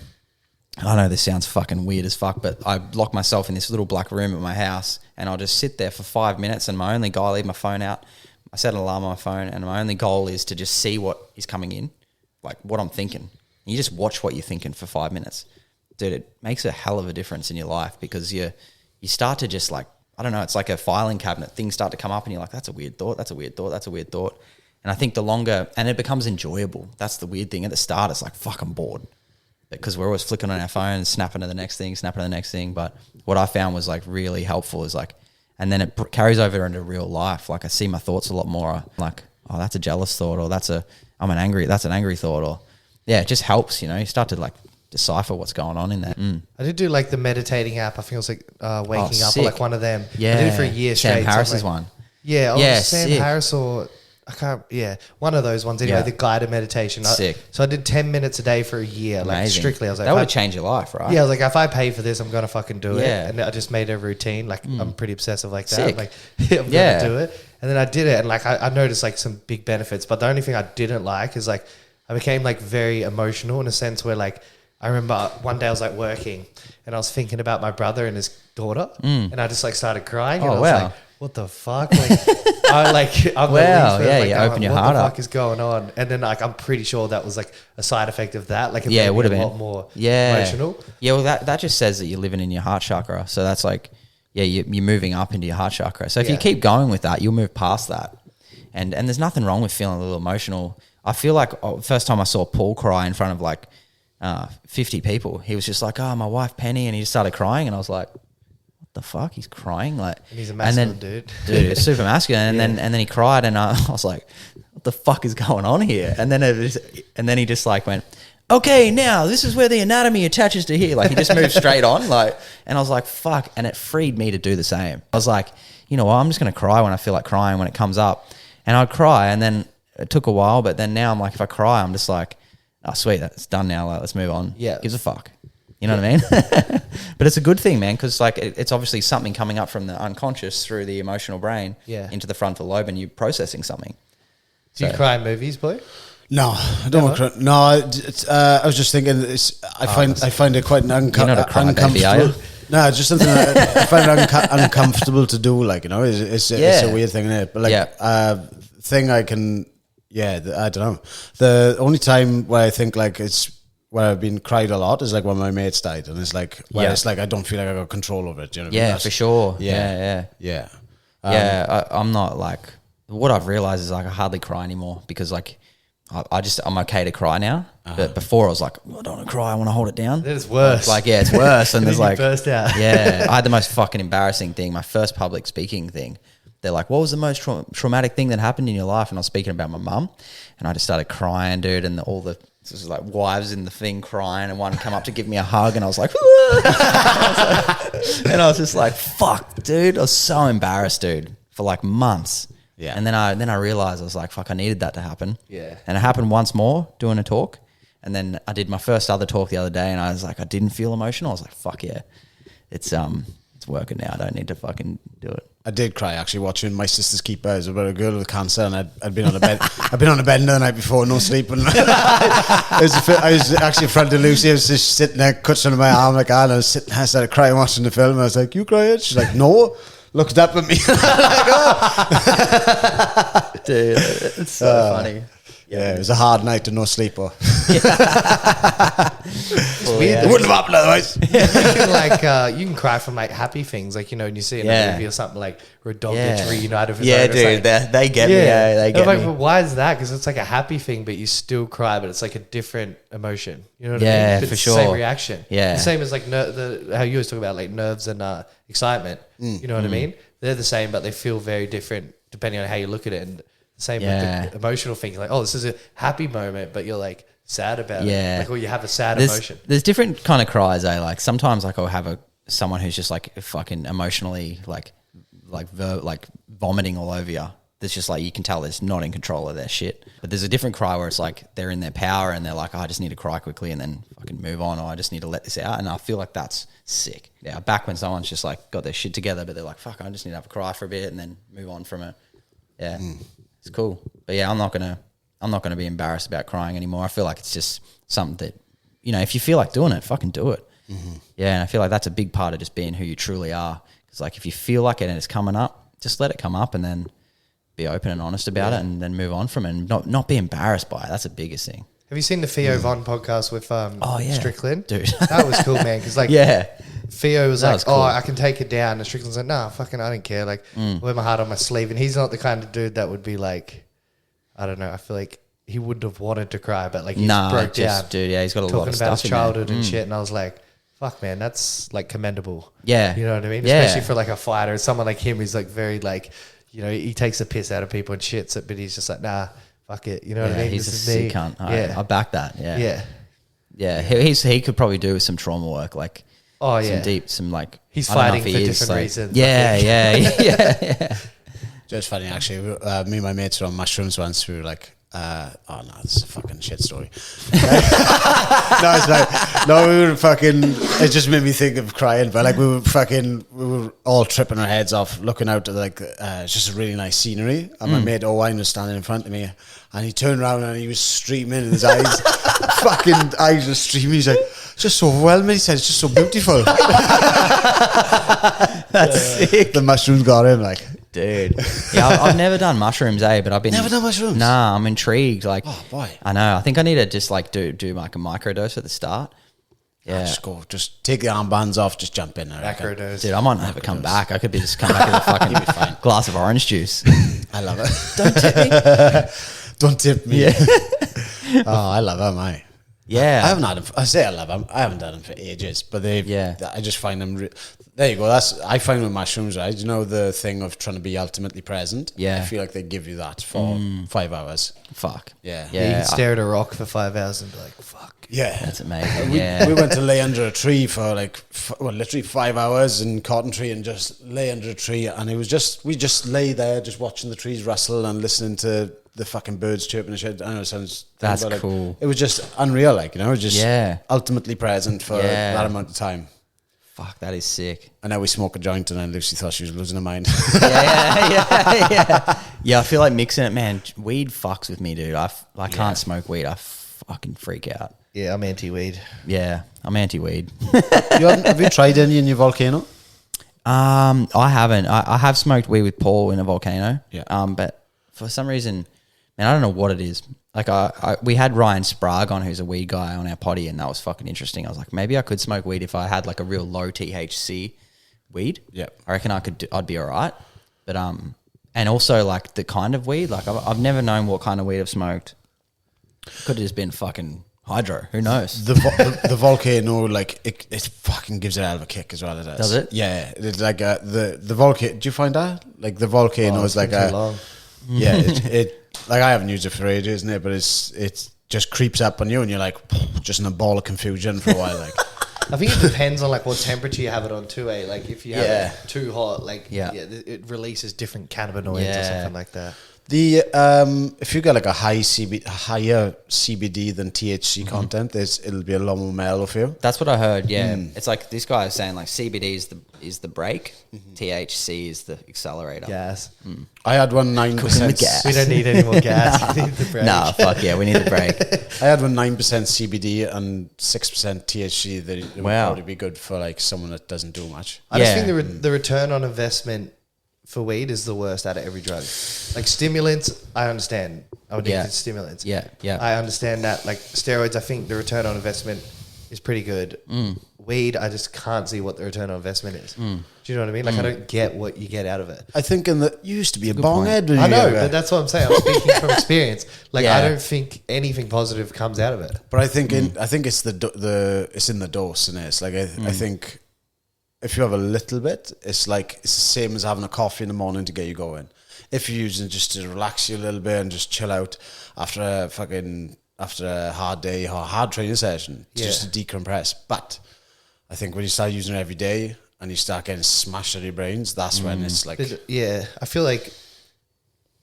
I know this sounds fucking weird as fuck, but I lock myself in this little black room at my house and I'll just sit there for 5 minutes and my only goal, I leave my phone out. I set an alarm on my phone and my only goal is to just see what is coming in, like what I'm thinking. You just watch what you're thinking for 5 minutes. Dude, it makes a hell of a difference in your life because you start to just like, I don't know, it's like a filing cabinet. Things start to come up and you're like, that's a weird thought, that's a weird thought, that's a weird thought. And I think the longer, and it becomes enjoyable. That's the weird thing. At the start, it's like, fuck, I'm bored. Because we're always flicking on our phone, snapping to the next thing. But what I found was like really helpful is like, and then it carries over into real life. Like I see my thoughts a lot more like, oh, that's a jealous thought, or that's an angry thought, or it just helps, you know, you start to like decipher what's going on in there. I did do like the meditating app. I think it was like Waking Up or like one of them. Yeah. I did it for a year straight. Sam Harris's one. Yeah. Sam Harris or I can't, one of those ones anyway, the guided meditation. Sick. So I did 10 minutes a day for a year, like Amazing. strictly. I was like, that would change your life, right? Yeah, I was like, if I pay for this, I'm going to fucking do it. And I just made it a routine. Like, I'm pretty obsessive like that. Sick. I'm like, I'm going to do it. And then I did it. And like, I noticed like some big benefits. But the only thing I didn't like is like, I became like very emotional in a sense where like, I remember one day I was like working and I was thinking about my brother and his daughter. And I just like started crying. And I was like, what the fuck? Like, you open your heart up. What the fuck is going on? And then like, I'm pretty sure that was like a side effect of that. Like, it would have been a lot more emotional. Yeah, well, that just says that you're living in your heart chakra. So that's like, you're moving up into your heart chakra. So if you keep going with that, you'll move past that. And there's nothing wrong with feeling a little emotional. I feel like first time I saw Paul cry in front of like 50 people, he was just like, oh, my wife Penny, and he just started crying, and I was like, the fuck, he's crying, like, and he's a masculine dude, it's super masculine, and then he cried, and I was like, what the fuck is going on here? And then he just like went, okay, now this is where the anatomy attaches to here, like he just moved straight on, like, and I was like, fuck, and it freed me to do the same. I was like, you know what, I'm just gonna cry when I feel like crying when it comes up, and I'd cry, and then it took a while, but then now I'm like, if I cry, I'm just like, oh sweet, it's done now, like, let's move on. Gives a fuck. You know what I mean? But it's a good thing, man, because like it's obviously something coming up from the unconscious through the emotional brain into the frontal lobe, and you're processing something. Do you cry in movies, boy? No, I don't want to cry. No, I was just thinking. I find it quite uncomfortable. No, it's just something I find it uncomfortable to do. Like, you know, it's a weird thing, isn't it? But like, thing I can. Yeah, I don't know. The only time where I think like where I've been cried a lot is like when my mates died, and it's like it's like I don't feel like I got control over it. You know what I mean? For sure. I'm not like what I've realized is like I hardly cry anymore because like I'm okay to cry now. But before I was like, I don't want to cry. I want to hold it down. It's worse. Like, yeah, it's worse. And there's like, burst out. yeah, I had the most fucking embarrassing thing. My first public speaking thing. They're like, what was the most traumatic thing that happened in your life? And I was speaking about my mum, and I just started crying, dude. And all the like wives in the thing crying, and one come up to give me a hug, and I was like, and I was just like, fuck, dude. I was so embarrassed, dude, for like months. Yeah. And then I realized I was like, fuck, I needed that to happen. Yeah. And it happened once more doing a talk. And then I did my first other talk the other day, and I was like, I didn't feel emotional. I was like, fuck yeah. It's working now. I don't need to fucking do it. I did cry actually watching My Sister's Keeper. It was about a girl with cancer, and I'd been on a bed. I'd been on a bender the night before, no sleep, and I was actually in front of Lucy. I was just sitting there, clutching on my arm like that, and I started crying watching the film. I was like, "You crying?" She's like, "No." Looked up at me. Like, oh. Dude, it's so funny. Yeah, it was a hard night and no sleeper. It's weird. It wouldn't have happened otherwise. You can cry from like happy things, like, you know, when you see in a movie or something, like, or a dog gets reunited with yeah, his owner, dude, like, they get me. Yeah, they get like, me. but why is that? Because it's like a happy thing, but you still cry, but it's like a different emotion. You know what I mean? Yeah, But for it's sure. the same reaction. Yeah. The same as like how you always talk about like nerves and excitement. You know what I mean? They're the same, but they feel very different depending on how you look at it. And the same with the emotional thing. Like, oh, this is a happy moment, but you're like sad about it. Like, or you have a sad emotion. There's different kind of cries, eh? Like sometimes like I'll have someone who's just like fucking emotionally like vomiting all over you. There's just like, you can tell they're not in control of their shit. But there's a different cry where it's like they're in their power and they're like, oh, I just need to cry quickly and then fucking move on, or I just need to let this out. And I feel like that's sick. Yeah, back when someone's just like got their shit together, but they're like, fuck, I just need to have a cry for a bit and then move on from it. Yeah, it's cool. But yeah, I'm not gonna be embarrassed about crying anymore. I feel like it's just something that, you know, if you feel like doing it, fucking do it. Yeah, and I feel like that's a big part of just being who you truly are. Because like if you feel like it and it's coming up, just let it come up and then be open and honest about it, and then move on from it, and not be embarrassed by it. That's the biggest thing. Have you seen the Theo Von podcast with Strickland? Dude. That was cool, man. Because like, Theo was like, cool. I can take it down. And Strickland's like, nah, fucking, I don't care. Like, I wear my heart on my sleeve. And he's not the kind of dude that would be like, I don't know. I feel like he wouldn't have wanted to cry, but like, he broke down. Dude, yeah, he's got a lot of stuff talking about his childhood in and shit. And I was like, fuck, man, that's like commendable. Yeah. You know what I mean? Yeah. Especially for like a fighter. Someone like him, he's like very like, you know, he takes the piss out of people and shits it, but he's just like, nah, fuck it. You know what I mean? He's a sick cunt. I back that. Yeah. Yeah. He could probably do some trauma work, like some like, he's I don't know fighting if for he is, different like, reasons. Yeah. Just funny actually. Me and my mates were on mushrooms once. We were like, oh no, this is a fucking shit story. We were fucking, it just made me think of crying, but like we were all tripping our heads off looking out at like it's just a really nice scenery, and my mate Owen was standing in front of me, and he turned around and he was streaming, and his eyes fucking eyes were streaming. He's like, it's just so overwhelming. He said, it's just so beautiful. That's sick. The mushrooms got him, like, dude. Yeah, I've never done mushrooms, but I've been never done mushrooms. Nah, I'm intrigued. Like, oh boy, I know. I think I need to just like do like a microdose at the start. Yeah, just take the armbands off, just jump in. Microdose. Dude, I might never come back. I could be just come back with a fucking glass of orange juice. I love it. Don't tip me. Don't tip me. Yeah. Oh, I love them, mate. Yeah, I haven't had them. I say I love them. I haven't done them for ages, but I just find them. There you go. I find with mushrooms, right? You know the thing of trying to be ultimately present. Yeah, I feel like they give you that for 5 hours. Fuck. Yeah. You can stare at a rock for 5 hours and be like, fuck. Yeah, that's amazing. We went to lay under a tree for like literally 5 hours in cotton tree, and just lay under a tree, and we just lay there just watching the trees rustle and listening to the fucking birds chirping and shit. I know it sounds... That's but cool. Like, it was just unreal, like, you know, just ultimately present for that amount of time. Fuck, that is sick. And now we smoke a joint, and then Lucy thought she was losing her mind. Yeah. Yeah, I feel like mixing it, man. Weed fucks with me, dude. I can't smoke weed. I fucking freak out. Yeah, I'm anti-weed. Yeah, I'm anti-weed. Have you tried any in your volcano? I haven't. I have smoked weed with Paul in a volcano. Yeah. But for some reason, man, I don't know what it is. Like we had Ryan Sprague on, who's a weed guy, on our potty, and that was fucking interesting. I was like, maybe I could smoke weed if I had like a real low THC weed. Yeah. I reckon I'd be all right. But And also like the kind of weed, like I've never known what kind of weed I've smoked. Could have just been fucking hydro. Who knows? The volcano, like it fucking gives it a hell of a kick as well. It Does it? Yeah, it's like the volcano. Do you find that? Like the volcano is like yeah. It like I haven't used it for ages, isn't it? But it just creeps up on you, and you're like just in a ball of confusion for a while. Like I think it depends on like what temperature you have it on too. Like if you have it too hot, like it releases different cannabinoids or something like that. The if you get like a higher CBD than THC content, it'll be a lot more mellow for you. That's what I heard. Yeah, it's like this guy is saying like CBD is the brake, THC is the accelerator. Gas. I had one 9%. gas. We don't need any more gas. We need the brake. Nah, fuck yeah, we need the brake. I had one 9% CBD and 6% THC. That it would probably be good for like someone that doesn't do much. I just think the return on investment for weed is the worst out of every drug. Like stimulants, I understand. I'm addicted to stimulants. Yeah. I understand that. Like steroids, I think the return on investment is pretty good. Weed, I just can't see what the return on investment is. Do you know what I mean? Like I don't get what you get out of it. I think you used to be a bong head. I know, but that's what I'm saying. I'm speaking from experience. Like I don't think anything positive comes out of it. But I think I think it's it's in the dose, and it's like I think. If you have a little bit, it's the same as having a coffee in the morning to get you going. If you're using it just to relax you a little bit and just chill out after a hard day or a hard training session, just to decompress. But I think when you start using it every day and you start getting smashed out of your brains, that's when it's like... Yeah, I feel like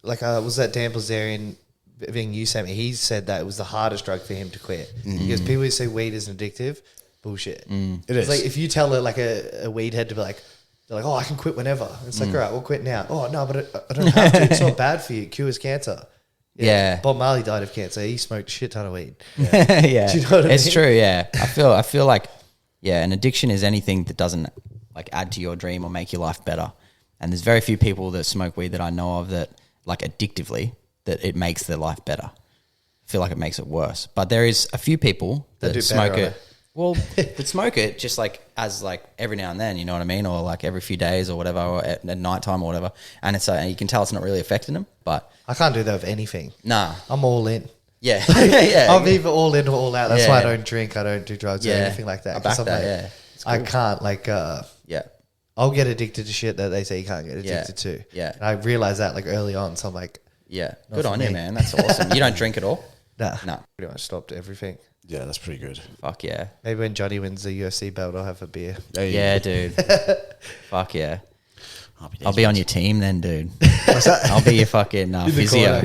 was that Dan Bilzerian thing you sent me? He said that it was the hardest drug for him to quit. Because people who say weed isn't addictive... Bullshit. It is. Like if you tell it like a weed head to be like, they're like, oh, I can quit whenever. It's like, all right, we'll quit now. Oh no, but I don't have to. It's not bad for you. It cures cancer. Yeah. Bob Marley died of cancer. He smoked a shit ton of weed. Yeah. Do you know what I It's mean? true. Yeah. I feel like an addiction is anything that doesn't like add to your dream or make your life better. And there's very few people that smoke weed that I know of that like addictively that it makes their life better. I feel like it makes it worse. But there is a few people that do smoke better, it. Well, would smoke it just like as like every now and then, you know what I mean, or like every few days or whatever, or at nighttime or whatever. And it's you can tell it's not really affecting them. But I can't do that with anything. Nah, I'm all in. Yeah, yeah. I'm either all in or all out. That's why I don't drink. I don't do drugs or anything like that. I back that. Like, I can't like. Yeah. I'll get addicted to shit that they say you can't get addicted to. Yeah. And I realized that like early on. So I'm like, yeah, good on you, man. That's awesome. You don't drink at all? Nah. No. Pretty much stopped everything. Yeah, that's pretty good. Fuck yeah. Maybe when Johnny wins the UFC belt, I'll have a beer. Yeah, dude. Fuck yeah. I'll be on your team then, dude. What's that? I'll be your fucking physio.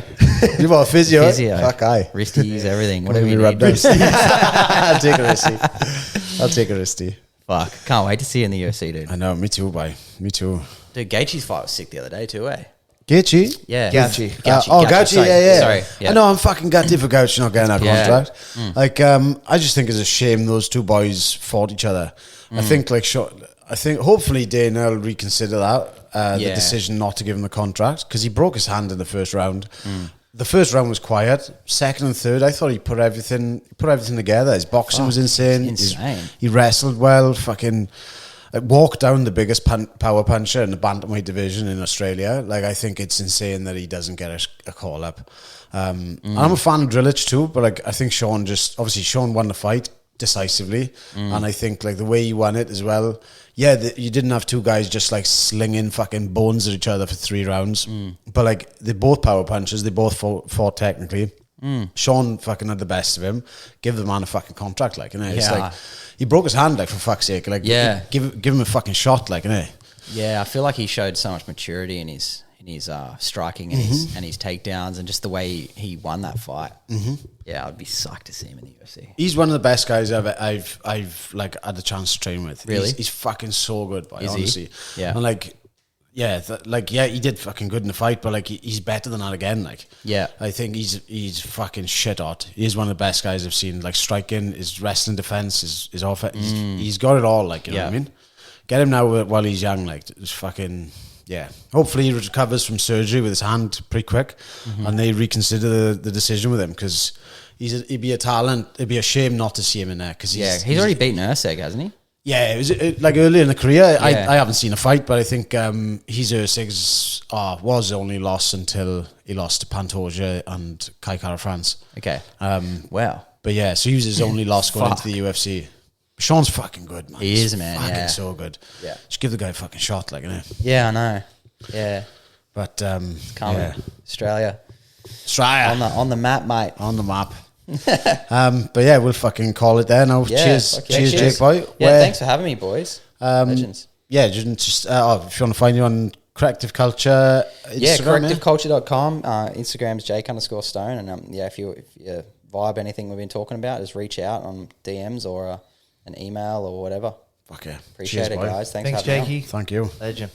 You want a physio? Physio. Fuck aye. Wristies, everything. Whatever you Rub need. down. I'll take a wristy. I'll take a wristy. Fuck. Can't wait to see you in the UFC, dude. I know, me too, boy. Me too. Dude, Gaethje's fight was sick the other day too, eh? Gaethje? Yeah. Gauchi. Gauchi, yeah. Sorry. Yeah. I know, I'm fucking gutted for Gauchi not getting that contract. Mm. Like, I just think it's a shame those two boys fought each other. I think, hopefully Dana will reconsider that, the decision not to give him the contract, because he broke his hand in the first round. The first round was quiet. Second and third, I thought he put everything together. His boxing was insane. He wrestled well, fucking... walked down the biggest power puncher in the bantamweight division in Australia. Like, I think it's insane that he doesn't get a call up. I'm a fan of Drillich too, but like I think Sean won the fight decisively, and I think like the way he won it as well. Yeah, you didn't have two guys just like slinging fucking bones at each other for 3 rounds, but like they're both power punchers. They both fought technically. Sean fucking had the best of him. Give the man a fucking contract, like, you know. It's like he broke his hand, like, for fuck's sake. Like, give him a fucking shot, like, you know. Yeah, I feel like he showed so much maturity in his striking and his takedowns and just the way he won that fight. Yeah, I'd be psyched to see him in the UFC. He's one of the best guys I've like had the chance to train with. Really, he's fucking so good, boy, honestly. Yeah, and like. Yeah, he did fucking good in the fight, but like he's better than that again. Like, yeah, I think he's fucking shit hot. He's one of the best guys I've seen. Like striking, his wrestling, defense, his offense. He's got it all. Like, you know what I mean. Get him now while he's young. Like, it's fucking Hopefully he recovers from surgery with his hand pretty quick, and they reconsider the decision with him, because he'd be a talent. It'd be a shame not to see him in there, because he's already beaten Usyk, hasn't he? Yeah, it was like early in the career. Yeah. I haven't seen a fight, but I think his Usyk was the only loss until he lost to Pantoja and Kai Kara France. Okay. Wow. But yeah, so he was his only loss going into the UFC. Sean's fucking good, man. He He's is, man. Fucking Yeah. so good. Yeah. Just give the guy a fucking shot, like, you know. Yeah, I know. Yeah. But Coming. yeah. Australia. Australia On the map, mate. on the map. But yeah, we'll fucking call it there now. Yeah, Cheers, fuck yeah. cheers, Jake boy. Yeah, Where- thanks for having me, boys. Legends. Yeah, just if you want to find you on Corrective Culture, Yeah, Instagram, correctiveculture.com. Instagram's Jake_Stone. And if you vibe anything we've been talking about, just reach out on DMs or an email or whatever. Okay. Appreciate Cheers, it, boy. guys. Thanks Thanks, for having me on. Jakey. Thank you. Legend.